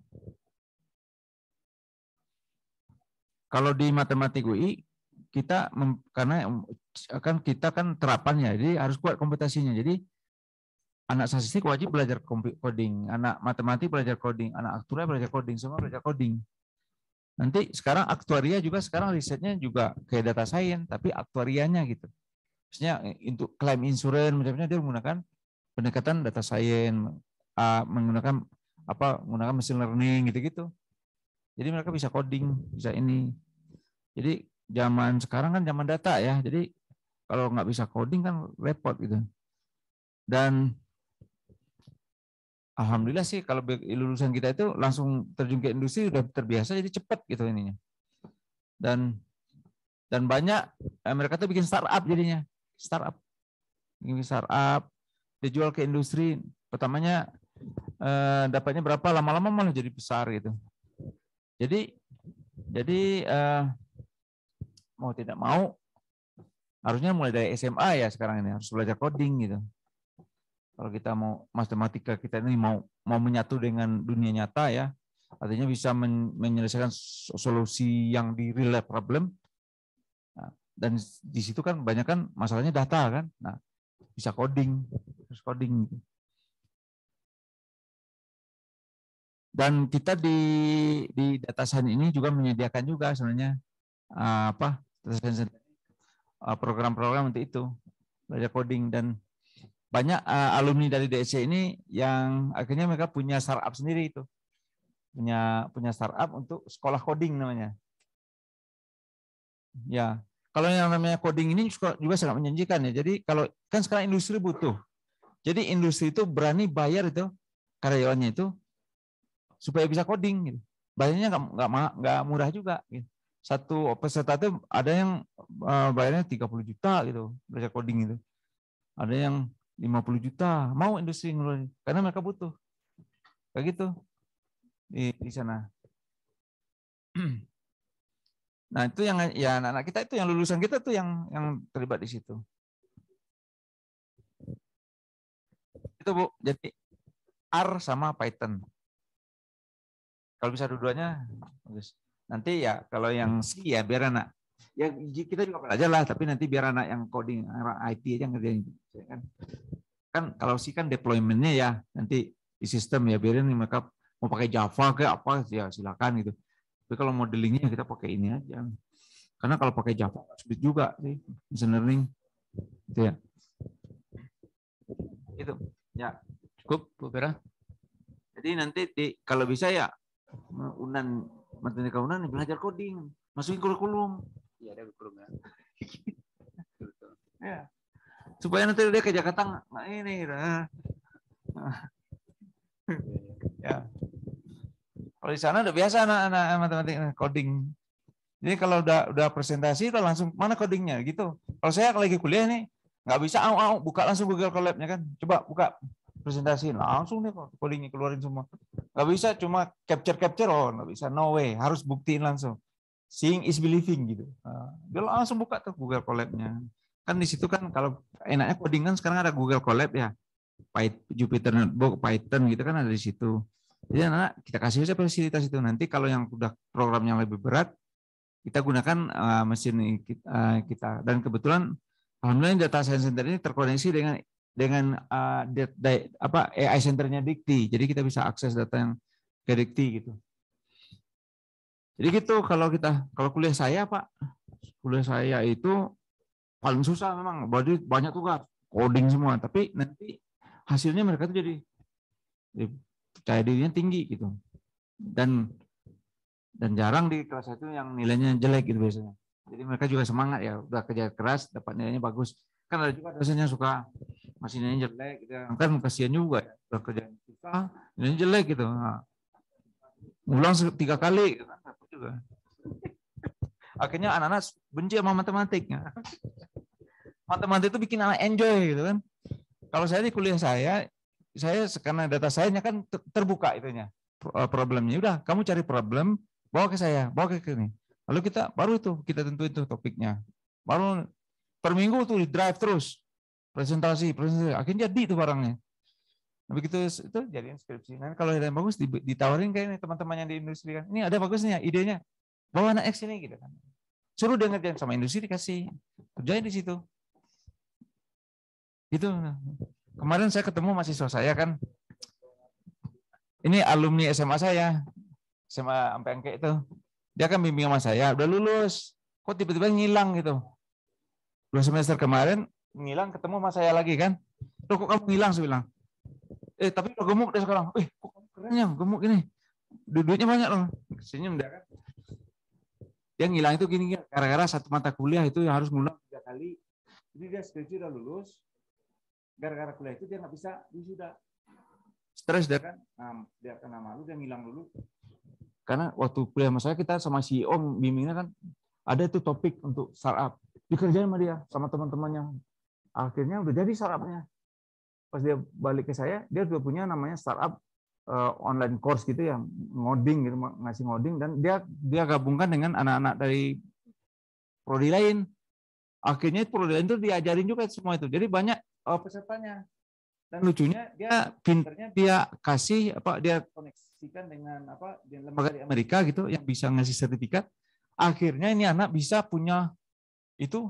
Speaker 6: Kalau di matematik UI kita karena kan kita kan terapannya, jadi harus kuat komputasinya. Jadi anak statistik wajib belajar coding, anak matematik belajar coding, anak aktuaria belajar coding, semua belajar coding. Nanti sekarang aktuaria juga sekarang risetnya juga kayak data science, tapi aktuarianya gitu. Maksudnya untuk claim insurance macamnya dia menggunakan pendekatan data science, menggunakan machine learning gitu-gitu. Jadi mereka bisa coding, bisa ini. Jadi zaman sekarang kan zaman data ya. Jadi kalau nggak bisa coding kan repot gitu. Dan alhamdulillah sih kalau lulusan kita itu langsung terjun ke industri udah terbiasa jadi cepat gitu ininya. Dan banyak mereka tuh bikin startup jadinya. Bikin startup, dijual ke industri. Pertamanya dapatnya berapa, lama-lama malah jadi besar gitu. Jadi mau tidak mau harusnya mulai dari SMA ya sekarang ini harus belajar coding gitu. Kalau kita mau matematika kita ini mau menyatu dengan dunia nyata ya, artinya bisa menyelesaikan solusi yang di real life problem. Nah, dan di situ kan banyak kan masalahnya data kan. Nah, bisa coding, harus coding. Dan kita di data science ini juga menyediakan juga sebenarnya program-program untuk itu, belajar coding. Dan banyak alumni dari DSC ini yang akhirnya mereka punya startup sendiri itu, punya startup untuk sekolah coding namanya. Ya, kalau yang namanya coding ini juga sangat menjanjikan ya. Jadi kalau kan sekarang industri butuh, jadi industri itu berani bayar itu karyawannya itu supaya bisa coding. Gitu. Bayarnya nggak murah juga. Gitu. Satu peserta itu ada yang bayarnya 30 juta gitu belajar coding itu, ada yang 50 juta, mau industri ngeluarin karena mereka butuh kayak gitu di sana. Nah itu yang ya anak-anak kita itu yang lulusan kita tuh yang terlibat di situ. Itu Bu, jadi R sama Python. Kalau bisa dua-duanya bagus. Nanti ya kalau yang C ya biar anak ya kita juga belajar lah, tapi nanti biar anak yang coding IT aja ngerjain kan kalau C kan deployment-nya ya nanti di sistem ya biarin mereka mau pakai Java kayak apa ya silakan gitu. Tapi kalau modelingnya kita pakai ini aja. Karena kalau pakai Java sulit juga sih machine learning. Itu ya. Itu ya cukup Bu Vera. Jadi nanti kalau bisa ya UNAN matematika UNAN belajar coding, masukin kurikulum. Iya ada kurikulum ya. Ya. Supaya nanti dia ke Jakarta nggak ini gitu. Ya. Kalau di sana udah biasa anak-anak matematika coding. Jadi kalau udah presentasi itu langsung mana codingnya gitu. Kalau saya lagi kuliah nih nggak bisa buka langsung Google Colab-nya kan. Coba buka presentasi langsung nih codingnya keluarin semua. Nggak bisa cuma capture nggak bisa, no way, harus buktiin langsung. Seeing is believing gitu. Dia langsung buka tuh Google Colab-nya. Kan di situ kan kalau enaknya coding kan sekarang ada Google Colab ya. Jupyter Notebook, Python gitu kan ada di situ. Jadi anak kita kasih aja fasilitas itu. Nanti kalau yang udah program yang lebih berat kita gunakan mesin kita. Dan kebetulan Alhamdulillah data science center ini terkoneksi dengan AI centernya Dikti. Jadi kita bisa akses data yang ke Dikti gitu. Jadi gitu kalau kuliah saya Pak, kuliah saya itu paling susah memang, berarti banyak tugas, coding semua, tapi nanti hasilnya mereka tuh jadi percaya dirinya tinggi gitu. Dan jarang di kelas 1 yang nilainya jelek gitu biasanya. Jadi mereka juga semangat ya, udah kerja keras, dapat nilainya bagus. Kan ada juga dosennya suka masih nilainya jelek, gitu. Kan kasihan juga ya, udah kerja susah, nilainya jelek gitu. Nah, ulang 3 kali, gitu. Juga. Akhirnya anak-anak benci sama matematik. Matematik itu bikin anak enjoy gitu kan. Kalau saya di kuliah saya karena data science-nya kan terbuka itunya problemnya. Udah, kamu cari problem, bawa ke saya, bawa ke sini. Lalu kita tentuin tuh topiknya. Baru per minggu tuh di drive terus presentasi. Akhirnya jadi itu barangnya. Nah, begitu itu jadi skripsi. Nah, kalau ada yang bagus ditawarin kayak teman-temannya di industri kan. Ini ada bagusnya idenya. Bawa anak X ini gitu kan. Suruh dia ngerjain sama industri, dikasih kerjain di situ. Itu. Kemarin saya ketemu mahasiswa saya kan. Ini alumni SMA saya. SMA sampai angke itu. Dia kan bimbing sama saya, udah lulus. Kok tiba-tiba ngilang gitu. 2 semester kemarin ngilang, ketemu sama saya lagi kan. Loh kok kamu ngilang, saya bilang. Tapi lo gemuk deh sekarang. Kok kamu keren ya, gemuk ini. Duitnya banyak loh. Senyum dia kan. Dia ngilang itu gini, gara-gara satu mata kuliah itu yang harus ngulang 3 kali. Jadi dia skripsi udah lulus. Gara-gara kuliah itu dia nggak bisa wisuda. Stres dia kan. Nah, dia kena malu, dia ngilang dulu. Karena waktu kuliah sama saya, kita sama CEO bimbingnya kan ada itu topik untuk startup. Dikerjain sama dia, sama teman-temannya. Akhirnya udah jadi startupnya. Pas dia balik ke saya, dia udah punya namanya startup online course gitu yang ngoding gitu, ngasih ngoding, dan dia gabungkan dengan anak-anak dari prodi lain. Akhirnya prodi lain itu diajarin juga semua itu. Jadi banyak pesertanya. Dan lucunya dia pinternya dia kasih dia koneksikan dengan di lembaga di Amerika gitu yang bisa ngasih sertifikat. Akhirnya ini anak bisa punya itu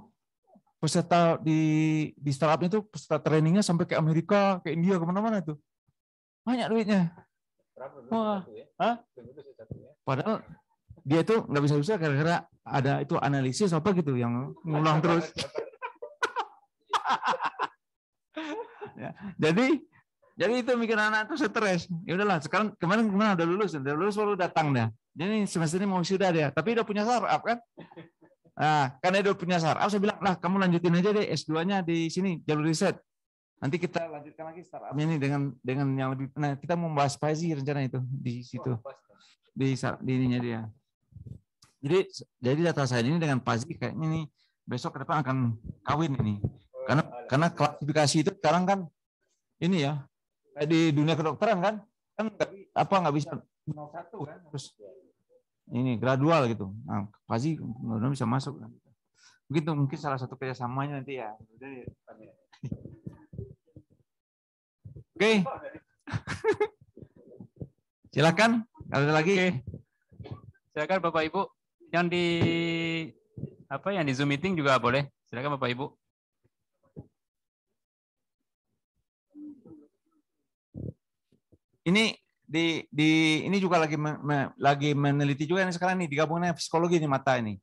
Speaker 6: peserta di startupnya itu peserta trainingnya sampai ke Amerika, ke India, kemana-mana itu. Banyak duitnya. Wah. Padahal dia itu nggak bisa gara-gara ada itu analisis apa gitu yang ngulang terus. Ya, jadi itu bikin anak itu stres. Ya udahlah, sekarang kemarin udah lulus baru datang dah. Jadi semester ini mau sudah dia, tapi udah punya startup kan. Nah, karena dia udah punya startup, saya bilang lah kamu lanjutin aja deh S2-nya di sini jalur riset. Nanti kita lanjutkan lagi startupnya ini dengan yang lebih. Nah, kita mau bahas apa sih rencana itu di situ di ininya dia. Jadi data saya ini dengan Pazi kayaknya nih besok ke depan akan kawin ini. Karena klasifikasi itu sekarang kan ini ya kayak di dunia kedokteran kan nggak bisa 01 kan, harus ini gradual gitu. Nah, pasti mudah-mudahan bisa masuk. Begitu mungkin salah satu kerjasamanya nanti ya. Oke. Silakan ada lagi.
Speaker 5: Silakan Bapak Ibu yang di Zoom meeting juga boleh. Silakan Bapak Ibu.
Speaker 6: Ini ini juga lagi meneliti juga nih sekarang nih digabungnya psikologi nih mata ini.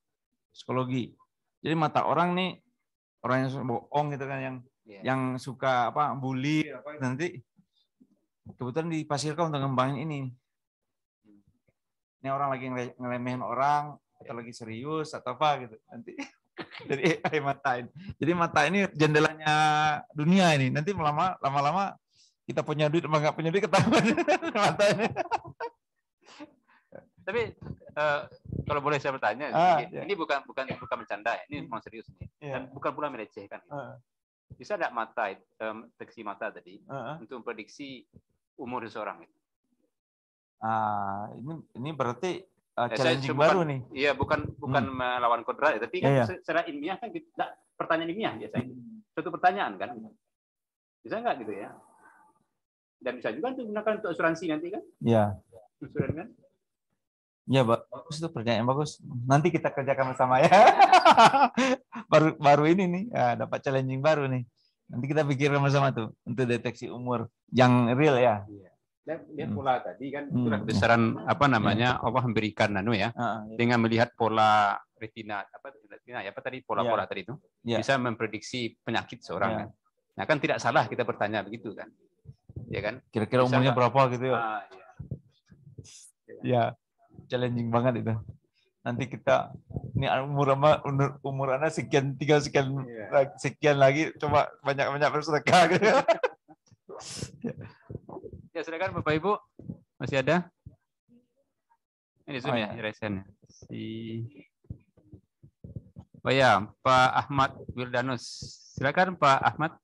Speaker 6: Psikologi. Jadi mata orang nih orang yang bohong gitu kan yang suka bully nanti kebetulan dipasirkan untuk ngembangin ini. Ini orang lagi ngelemehin orang atau lagi serius atau apa gitu nanti. Jadi matain. Jadi mata ini jendelanya dunia ini. Nanti lama-lama kita punya duit apa nggak punya duit ketahuan matanya.
Speaker 5: Tapi kalau boleh saya bertanya, ini bukan bercanda, ini memang serius nih. Dan bukan pula melecehkan. Bisa tidak mata deteksi mata tadi untuk memprediksi umur seseorang itu?
Speaker 6: Ini berarti challenging baru nih.
Speaker 5: Iya, bukan melawan kodrat, tapi kan secara ilmiah kan tidak pertanyaan ilmiah biasanya. Suatu pertanyaan kan. Bisa nggak gitu ya? Dan bisa juga digunakan untuk asuransi nanti kan?
Speaker 6: Iya.
Speaker 5: Asuransi kan?
Speaker 6: Ya, bagus itu pertanyaan bagus. Nanti kita kerjakan bersama ya. baru ini nih, ya, dapat challenging baru nih. Nanti kita pikir sama-sama tuh untuk deteksi umur yang real ya.
Speaker 5: Lihat pola tadi kan itulah kebesaran apa namanya Allah memberikan ya. Dengan melihat pola retina apa tadi pola-pola tadi itu bisa memprediksi penyakit seorang kan. Nah kan tidak salah kita bertanya begitu kan. Ya kan?
Speaker 6: Kira-kira umurnya berapa gitu ya. Ya. Challenging banget itu. Nanti kita ini umur Anda sekian lagi coba banyak bersedekah gitu.
Speaker 5: Ya silakan Bapak Ibu, masih ada? Ini sudah resennya. Pak Ahmad Wildanus. Silakan Pak Ahmad.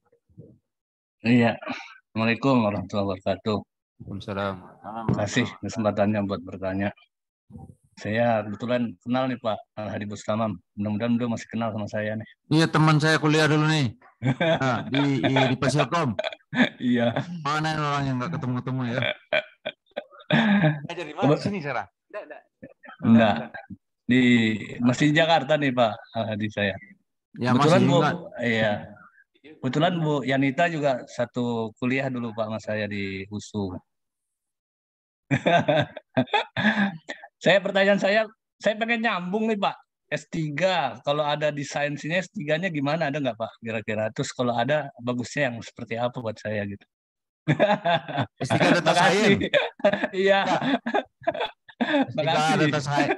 Speaker 7: Iya. Assalamualaikum warahmatullahi wabarakatuh.
Speaker 5: Waalaikumsalam.
Speaker 7: Terima kasih kesempatannya buat bertanya. Saya kebetulan kenal nih Pak Al-Hadi Bustamam. Mudah-mudahan beliau masih kenal sama saya nih.
Speaker 6: Iya, teman saya kuliah dulu nih. Nah, di Pasilkom.
Speaker 7: Iya.
Speaker 6: Mana orang yang nggak ketemu-ketemu ya? Ngajar di mana? Sini, Sarah?
Speaker 7: Enggak. Masih di Jakarta nih Pak Al-Hadi saya.
Speaker 6: Ya,
Speaker 7: kebetulan
Speaker 6: masih
Speaker 7: Bu, iya. Kebetulan Bu Yanita juga satu kuliah dulu Pak sama saya di USU. Pertanyaan saya pengen nyambung nih Pak. S3, kalau ada di sains ini S3-nya gimana, ada nggak Pak kira-kira? Terus kalau ada, bagusnya yang seperti apa buat saya gitu.
Speaker 6: S3 data science.
Speaker 7: Iya.
Speaker 6: S3 data science.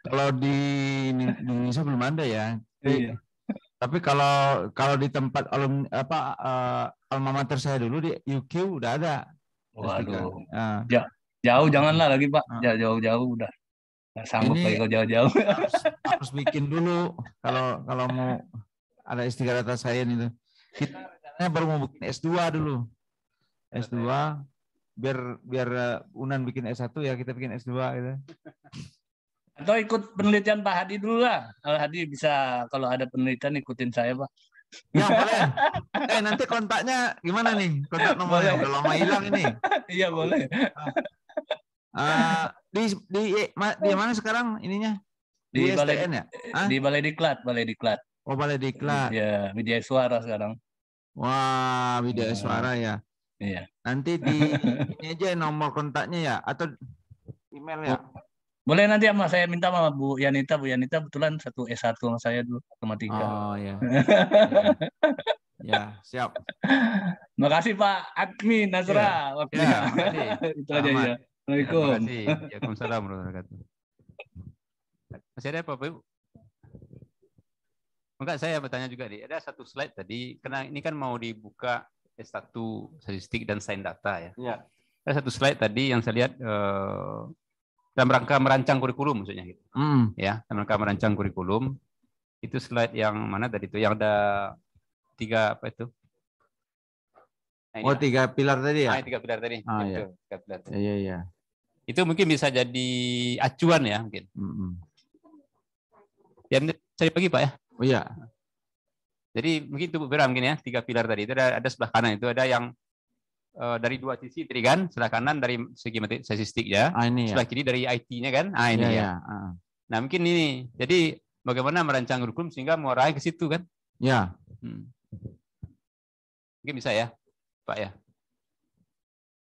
Speaker 6: Kalau di Indonesia belum ada ya.
Speaker 7: Iya.
Speaker 6: Tapi kalau di tempat alma mater saya dulu di UK udah ada.
Speaker 7: Waduh. Jauh janganlah lagi Pak. Jauh-jauh udah. Nggak sanggup lagi kalau jauh-jauh.
Speaker 6: Harus bikin dulu kalau mau ada S3 data science itu. Kita baru mau bikin S2 dulu. S2 biar Unan bikin S1 ya kita bikin S2 gitu.
Speaker 7: Atau ikut penelitian Pak Hadi dulu lah. Al Hadi bisa kalau ada penelitian ikutin saya Pak.
Speaker 6: Ya boleh. Nanti kontaknya gimana nih? Kontak nomornya udah lama hilang ini.
Speaker 7: Iya boleh.
Speaker 6: Di mana sekarang ininya?
Speaker 7: Di
Speaker 6: STN ya?
Speaker 7: Di Balai Diklat.
Speaker 6: Oh, Balai Diklat.
Speaker 7: Ya, Widya Suara sekarang.
Speaker 6: Wah, Widya Suara ya.
Speaker 7: Iya.
Speaker 6: Nanti ini aja nomor kontaknya ya atau email ya?
Speaker 7: Boleh nanti sama saya minta sama Bu Yanita. Bu Yanita kebetulan satu S1 sama saya dulu, matematika.
Speaker 6: Oh ya. Ya, siap.
Speaker 7: Makasih Pak Admin Nazra.
Speaker 6: Ya,
Speaker 7: itu aja ya. Assalamualaikum.
Speaker 5: Terima kasih. Waalaikumsalam warahmatullahi wabarakatuh. Masih ada Bapak Ibu? Enggak, saya bertanya juga nih. Ada satu slide tadi, karena ini kan mau dibuka S1 statistik dan sains data ya.
Speaker 6: Iya.
Speaker 5: Ada satu slide tadi yang saya lihat dalam rangka merancang kurikulum maksudnya gitu. Ya, dalam rangka merancang kurikulum. Itu slide yang mana tadi itu? Yang ada 3 apa itu?
Speaker 6: Nah, 3 pilar tadi ya?
Speaker 5: 3 pilar tadi.
Speaker 6: Oh,
Speaker 5: itu,
Speaker 6: iya.
Speaker 5: 3 pilar tadi.
Speaker 6: Iya.
Speaker 5: Itu mungkin bisa jadi acuan ya mungkin. Yang saya bagi Pak ya.
Speaker 6: Oh iya.
Speaker 5: Jadi mungkin itu beberapa mungkin ya 3 pilar tadi itu ada sebelah kanan itu ada yang dari 2 sisi tadi kan, sebelah kanan dari segi statistik ya, sebelah kiri dari IT-nya kan. Ini ya. Nah mungkin ini. Jadi bagaimana merancang kurikulum sehingga mengarah ke situ kan?
Speaker 6: Ya.
Speaker 5: Mungkin bisa ya, Pak ya.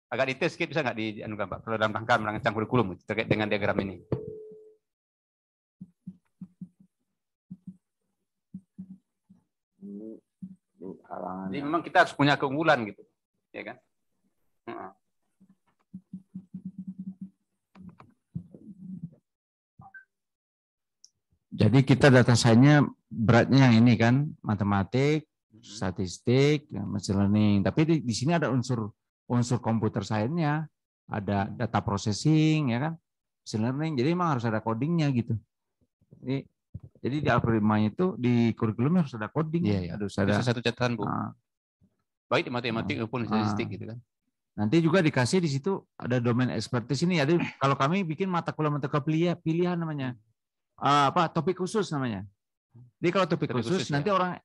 Speaker 5: Agak detail sedikit bisa nggak dianukan Pak? Kalau dalam rangka merancang kurikulum terkait dengan diagram ini. Jadi memang kita harus punya keunggulan gitu, ya kan?
Speaker 6: Jadi kita data science-nya beratnya yang ini kan, matematik, statistik, machine learning. Tapi di sini ada unsur komputer science-nya, ada data processing, ya kan, machine learning. Jadi memang harus ada codingnya gitu. Jadi di algoritma itu di kurikulumnya harus ada coding.
Speaker 5: Iya.
Speaker 6: Harus ada
Speaker 5: satu catatan Bu. Baik di matematik maupun statistik gitu kan.
Speaker 6: Nanti juga dikasih di situ ada domain expertise ini. Jadi kalau kami bikin mata kuliah pilihan namanya. Topik khusus namanya. Jadi kalau topik khusus nanti ya.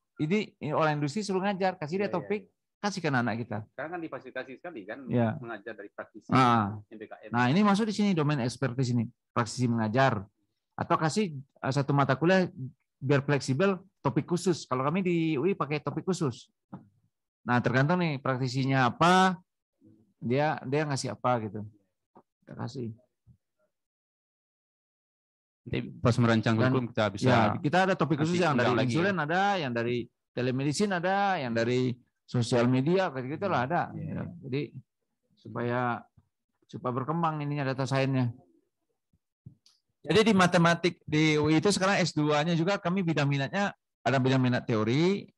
Speaker 6: Orang industri suruh ngajar, kasih dia topik, kasihkan anak kita.
Speaker 5: Sekarang kan difasilitasi sekali kan
Speaker 6: Ya.
Speaker 5: mengajar dari praktisi MBKM.
Speaker 6: Nah, ini masuk di sini domain ekspertis ini, praktisi mengajar. Atau kasih satu mata kuliah biar fleksibel topik khusus. Kalau kami di UI pakai topik khusus. Nah, tergantung nih praktisinya apa, dia ngasih apa gitu. Kita kasih.
Speaker 5: Nanti pas merancang kurikulum kita bisa.
Speaker 6: Ya, kita ada topik khusus yang dari
Speaker 5: lagi,
Speaker 6: insulin ada, yang dari telemedicine ada, yang dari sosial media kayak gitu lah ada.
Speaker 5: Ya.
Speaker 6: Jadi supaya berkembang ininya data science-nya. Jadi di matematik di UI itu sekarang S2-nya juga kami bidang minatnya ada bidang minat teori,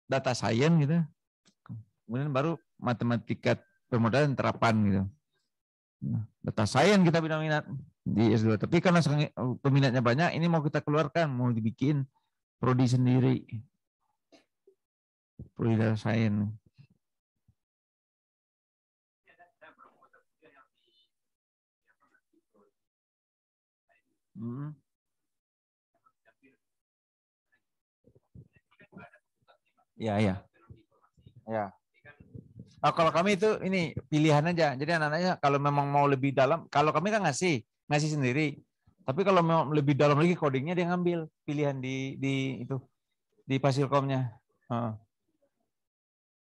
Speaker 6: data science gitu. Kemudian baru matematika permodalan terapan gitu. Nah, data science kita bidang minat di S2. Tapi karena peminatnya banyak, ini mau kita keluarkan, mau dibikin prodi sendiri. Prodi data science. Ya. Nah, kalau kami itu ini pilihan aja. Jadi anak-anaknya kalau memang mau lebih dalam, kalau kami kan ngasih sendiri. Tapi kalau mau lebih dalam lagi codingnya dia ngambil pilihan di Fasilkomnya.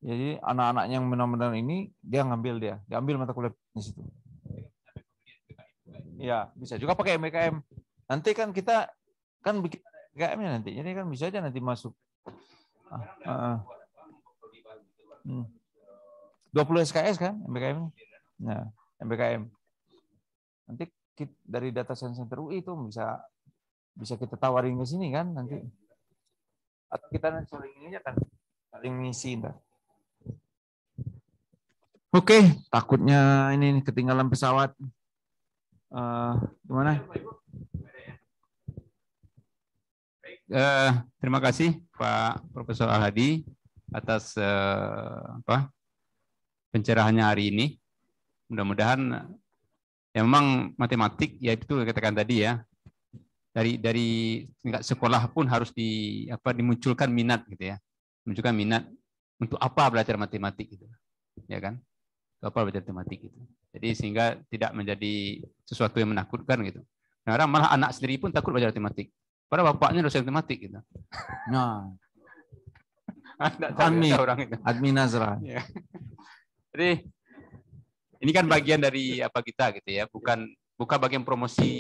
Speaker 6: Jadi anak-anak yang benar-benar ini dia ambil mata kuliah di situ. Ya, bisa juga pakai MBKM. Nanti kan kita kan bikin MBKM-nya nanti. Jadi kan bisa aja nanti masuk. 20 SKS kan MBKM. Nah, MBKM. Nanti dari data science center UI itu bisa kita tawarin ke sini kan nanti. Atau kita nanti saling ini kan saling ngisi entar. Oke, takutnya ini ketinggalan pesawat. Gimana?
Speaker 5: Terima kasih Pak Profesor Al-Hadi atas pencerahannya hari ini. Mudah-mudahan ya memang matematik ya itu katakan tadi ya. Dari tingkat sekolah pun harus dimunculkan minat gitu ya. Munculkan minat untuk apa belajar matematik gitu. Ya kan? Untuk apa belajar matematik gitu. Jadi sehingga tidak menjadi sesuatu yang menakutkan gitu. Nah, malah anak sendiri pun takut belajar matematik. Padahal bapaknya dosen matematik gitu.
Speaker 6: Nah,
Speaker 5: Admin Nazra. Ya. Jadi ini kan bagian dari apa kita gitu ya, bukan bagian promosi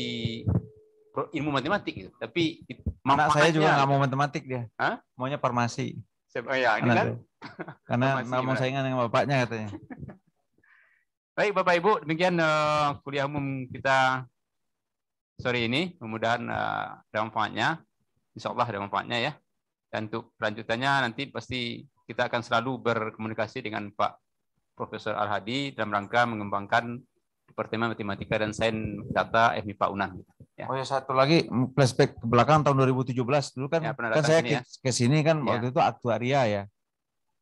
Speaker 5: ilmu matematik gitu, tapi
Speaker 6: anak saya juga nggak mau matematik dia. Hah? Maunya farmasi.
Speaker 5: Ya, ini kan?
Speaker 6: Karena mau saingan dengan bapaknya katanya.
Speaker 5: Baik Bapak Ibu, demikian kuliah umum kita sore ini. Mudah-mudahan ada manfaatnya. Insya Allah ada manfaatnya ya. Dan untuk kelanjutannya nanti pasti kita akan selalu berkomunikasi dengan Pak Profesor Al-Hadi dalam rangka mengembangkan Departemen Matematika dan Sains Data FMIPA UNAN. Ya.
Speaker 6: Oh ya, satu lagi flashback ke belakang tahun 2017 dulu kan, ya, kan saya ke sini kan ya. Waktu itu aktuaria ya.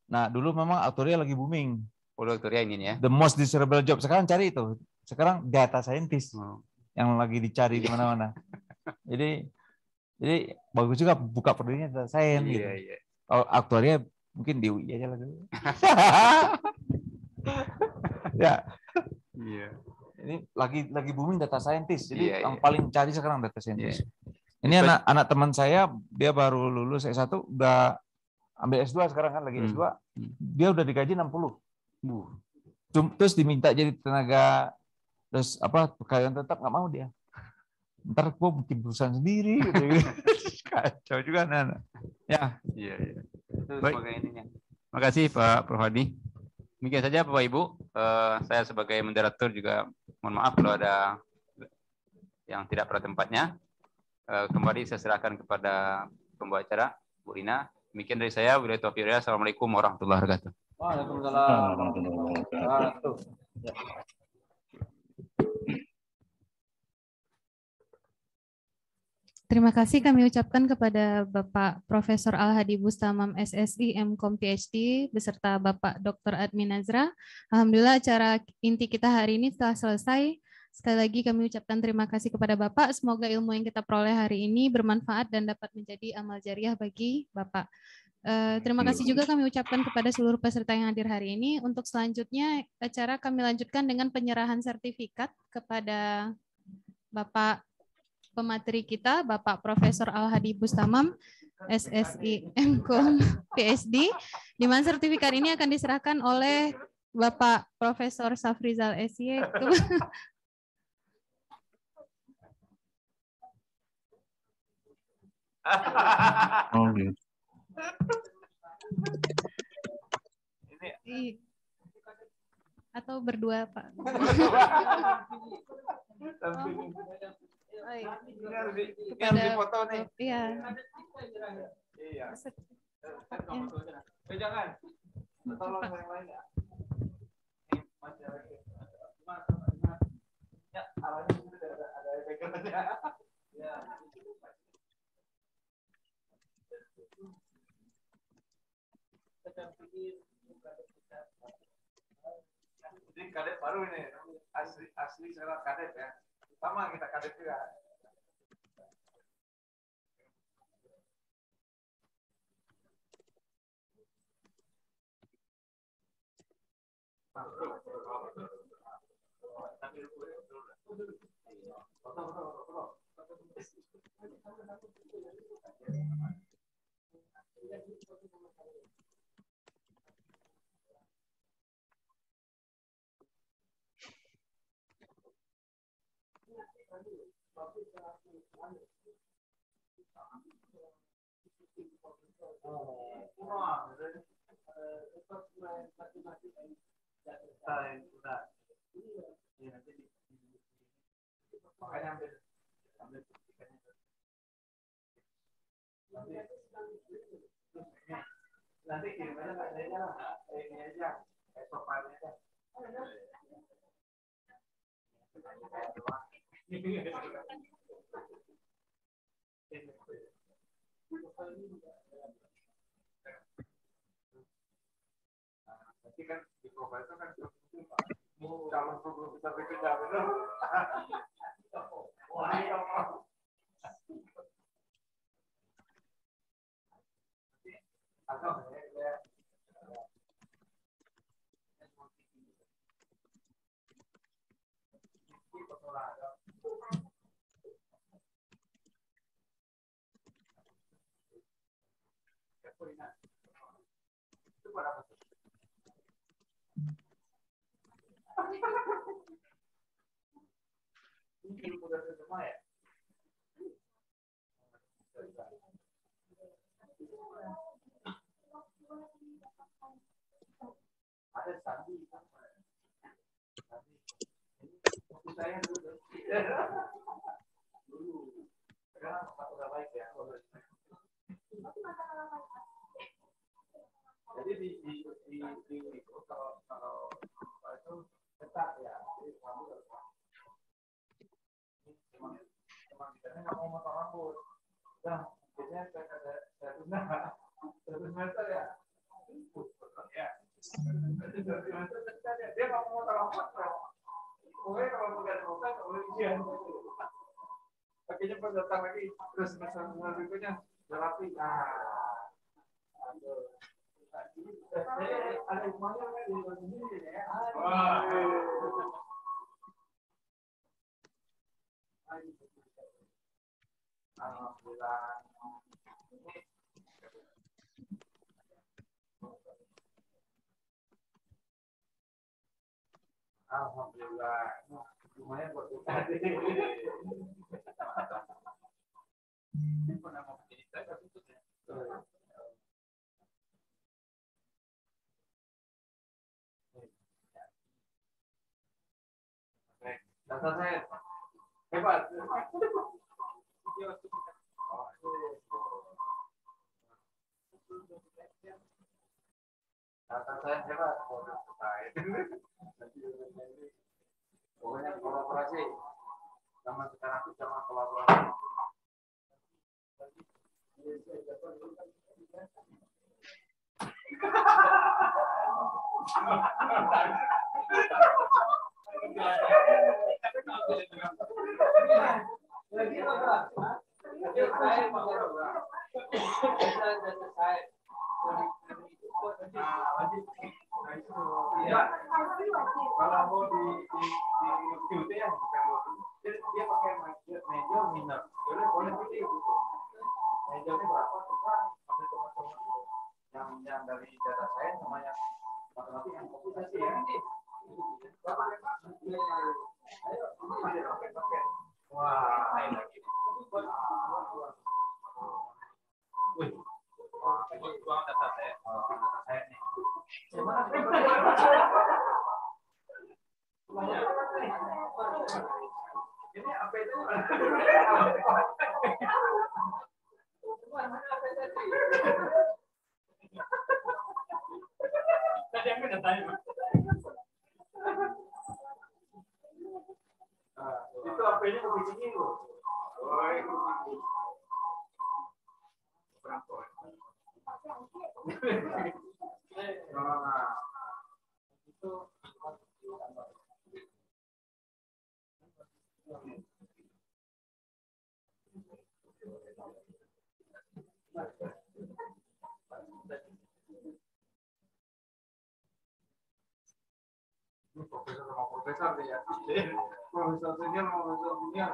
Speaker 6: Nah dulu memang aktuaria lagi booming.
Speaker 5: Aktuaria ini ya.
Speaker 6: The most desirable job. Sekarang cari itu. Sekarang data scientist yang lagi dicari di mana-mana. Jadi bagus juga buka prodinya data science gitu.
Speaker 5: Iya.
Speaker 6: Kalau aktuaria mungkin di UI aja lah dulu. Ya.
Speaker 5: Iya.
Speaker 6: Ini lagi booming data scientist. Jadi yang paling cari sekarang data scientist. Ini anak teman saya, dia baru lulus S1, udah ambil S2 sekarang kan lagi S2. Dia udah digaji 60. Terus diminta jadi tenaga terus pegawai tetap nggak mau dia. Ntar gua bikin perusahaan sendiri gitu. Kacau juga anak-anak. Ya.
Speaker 5: Iya. Itu sebagai ininya. Terima kasih Pak Prof. Hadi. Demikian saja Bapak Ibu. Saya sebagai moderator juga mohon maaf kalau ada yang tidak pada tempatnya. Kembali saya serahkan kepada pembawa acara Bu Rina. Demikian dari saya. Assalamualaikum warahmatullahi wabarakatuh.
Speaker 6: Waalaikumsalam.
Speaker 2: Terima kasih kami ucapkan kepada Bapak Profesor Al-Hadi Bustamam SSI MKom PhD beserta Bapak Dr. Admin Nazra. Alhamdulillah acara inti kita hari ini telah selesai. Sekali lagi kami ucapkan terima kasih kepada Bapak. Semoga ilmu yang kita peroleh hari ini bermanfaat dan dapat menjadi amal jariah bagi Bapak. Terima kasih juga kami ucapkan kepada seluruh peserta yang hadir hari ini. Untuk selanjutnya, acara kami lanjutkan dengan penyerahan sertifikat kepada Bapak pemateri kita, Bapak Profesor Al-Hadi Bustamam, SSI MKOM PhD, di mana sertifikat ini akan diserahkan oleh Bapak Profesor Safrizal SY.
Speaker 7: Oh, gitu.
Speaker 2: Atau berdua, Pak. Kepada foto nih. Iya.
Speaker 6: Jangan. Tolong yang lain ya. Ya, awalnya ada efeknya. Ya. Jadi kadet baru ini, asli sekarang kadet ya. Sama kita kadet juga. Nanti gimana ini aja, sopannya aja. Nanti kan di profil itu kan calon guru besar bekerja betul. Ada sandi saya dulu sekarang udah baik ya. Jadi di kalau itu ketat ya, jadi kamu harus memang kita nggak mau motong rambut. Nah, biasanya saya tunda 100 meter ya. Ya. Dia nggak mau motong rambut, pokoknya kalau bukan buka, kalau ujian. Akhirnya pas datang lagi, terus semester berikutnya udah rapi. Ada rumahnya kan di sini ya. Alhamdulillah. Alhamdulillah. Lumayan buat kita. Ini pernah mau jadi saya tutupnya. Data saya hebat. Data saya hebat. Pokoknya kolaborasi. Zaman sekarang itu zaman kolaborasi.
Speaker 8: Dia pakai major minor. Jadi boleh pilih gitu. Majornya berapa? Terserah ambil teman-teman yang dari data science sama yang matematik yang komputasi ya. Wah, ini lagi. Wih, bagus banget data saya. Data saya nih. Ini apa itu? Tadi aku udah tanya. Itu apa-nya mau bikin lo? Oh, itu. Berapa? Nah, itu profesor sama profesor ya. Profesor senior sama profesor junior.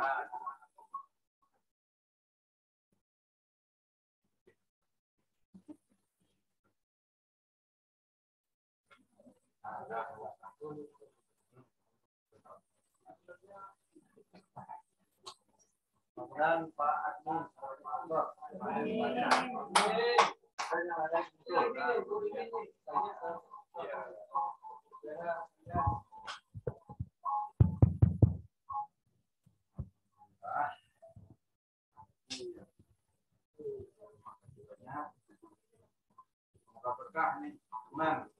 Speaker 8: Dan Pak Admin, semoga berkah nih, teman.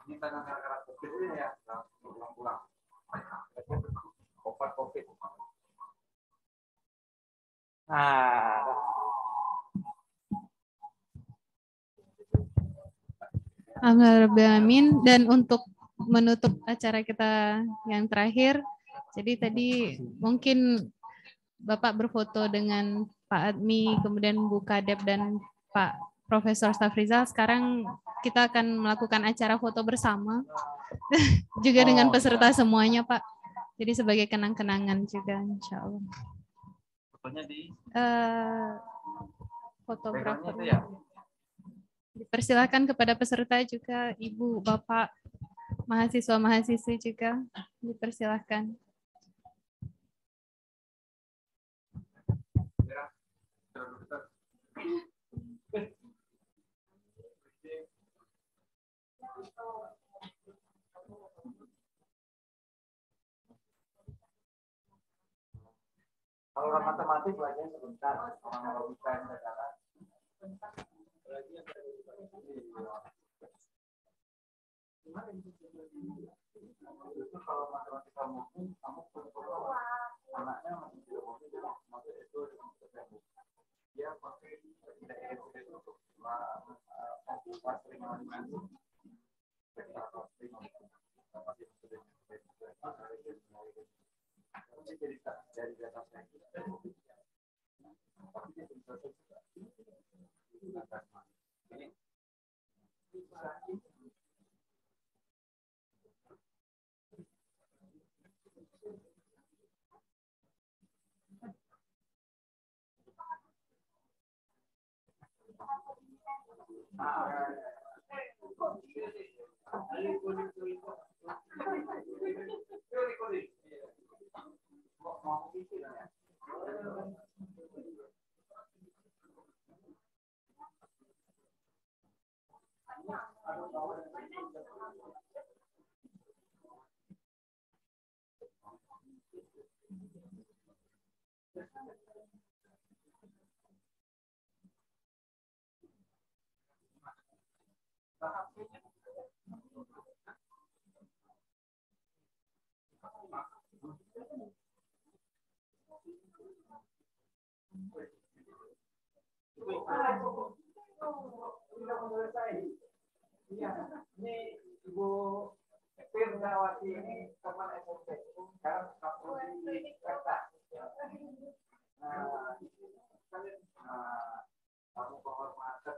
Speaker 8: Ini karena gara-gara COVID ini ya, pulang-pulang. Obat COVID.
Speaker 2: Amin. Dan untuk menutup acara kita yang terakhir, jadi tadi mungkin Bapak berfoto dengan Pak Admi, kemudian Bu Kadep dan Pak Profesor Stafrizal. Sekarang kita akan melakukan acara foto bersama juga dengan peserta semuanya, Pak. Jadi sebagai kenang-kenangan juga, insya Allah.
Speaker 8: Fotonya di
Speaker 2: fotografer.
Speaker 8: Ya?
Speaker 2: Dipersilakan kepada peserta juga, Ibu, Bapak, mahasiswa-mahasiswi juga dipersilakan.
Speaker 8: Kalau orang matematik belajar sebentar, orang logika yang negara. Itu kalau matematika mungkin kamu perlu anaknya masih tidak mungkin masuk itu dia pakai tidak itu untuk sering dari data saya ini Ibu Firdawati ini teman SMP sekarang di Jakarta. Kamu kehormatan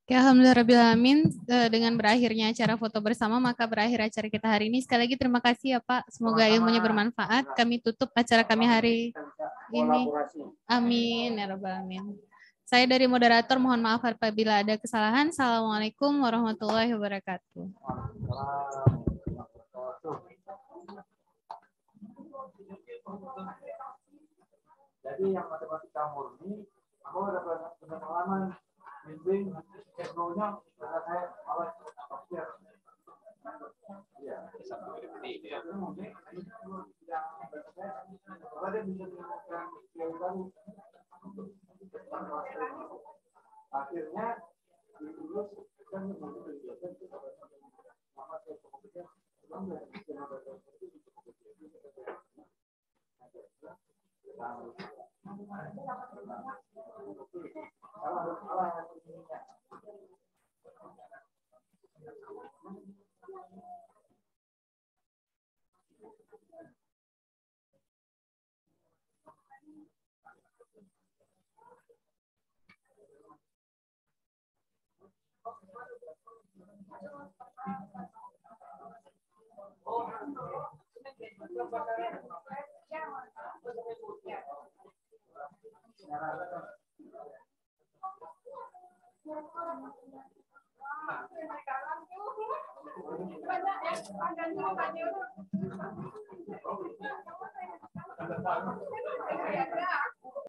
Speaker 2: Oke, alhamdulillahirrahmanirrahim. Dengan berakhirnya acara foto bersama, maka berakhir acara kita hari ini. Sekali lagi terima kasih ya Pak. Semoga ilmunya bermanfaat. Kami tutup acara kami hari ini. Amin ya rabbal alamin. Saya dari moderator mohon maaf apabila ada kesalahan. Assalamualaikum warahmatullahi wabarakatuh.
Speaker 8: Jadi yang matematika murni, aku ada pengalaman bimbing teknologinya karena saya malas tafsir. Ya, akhirnya lulus kan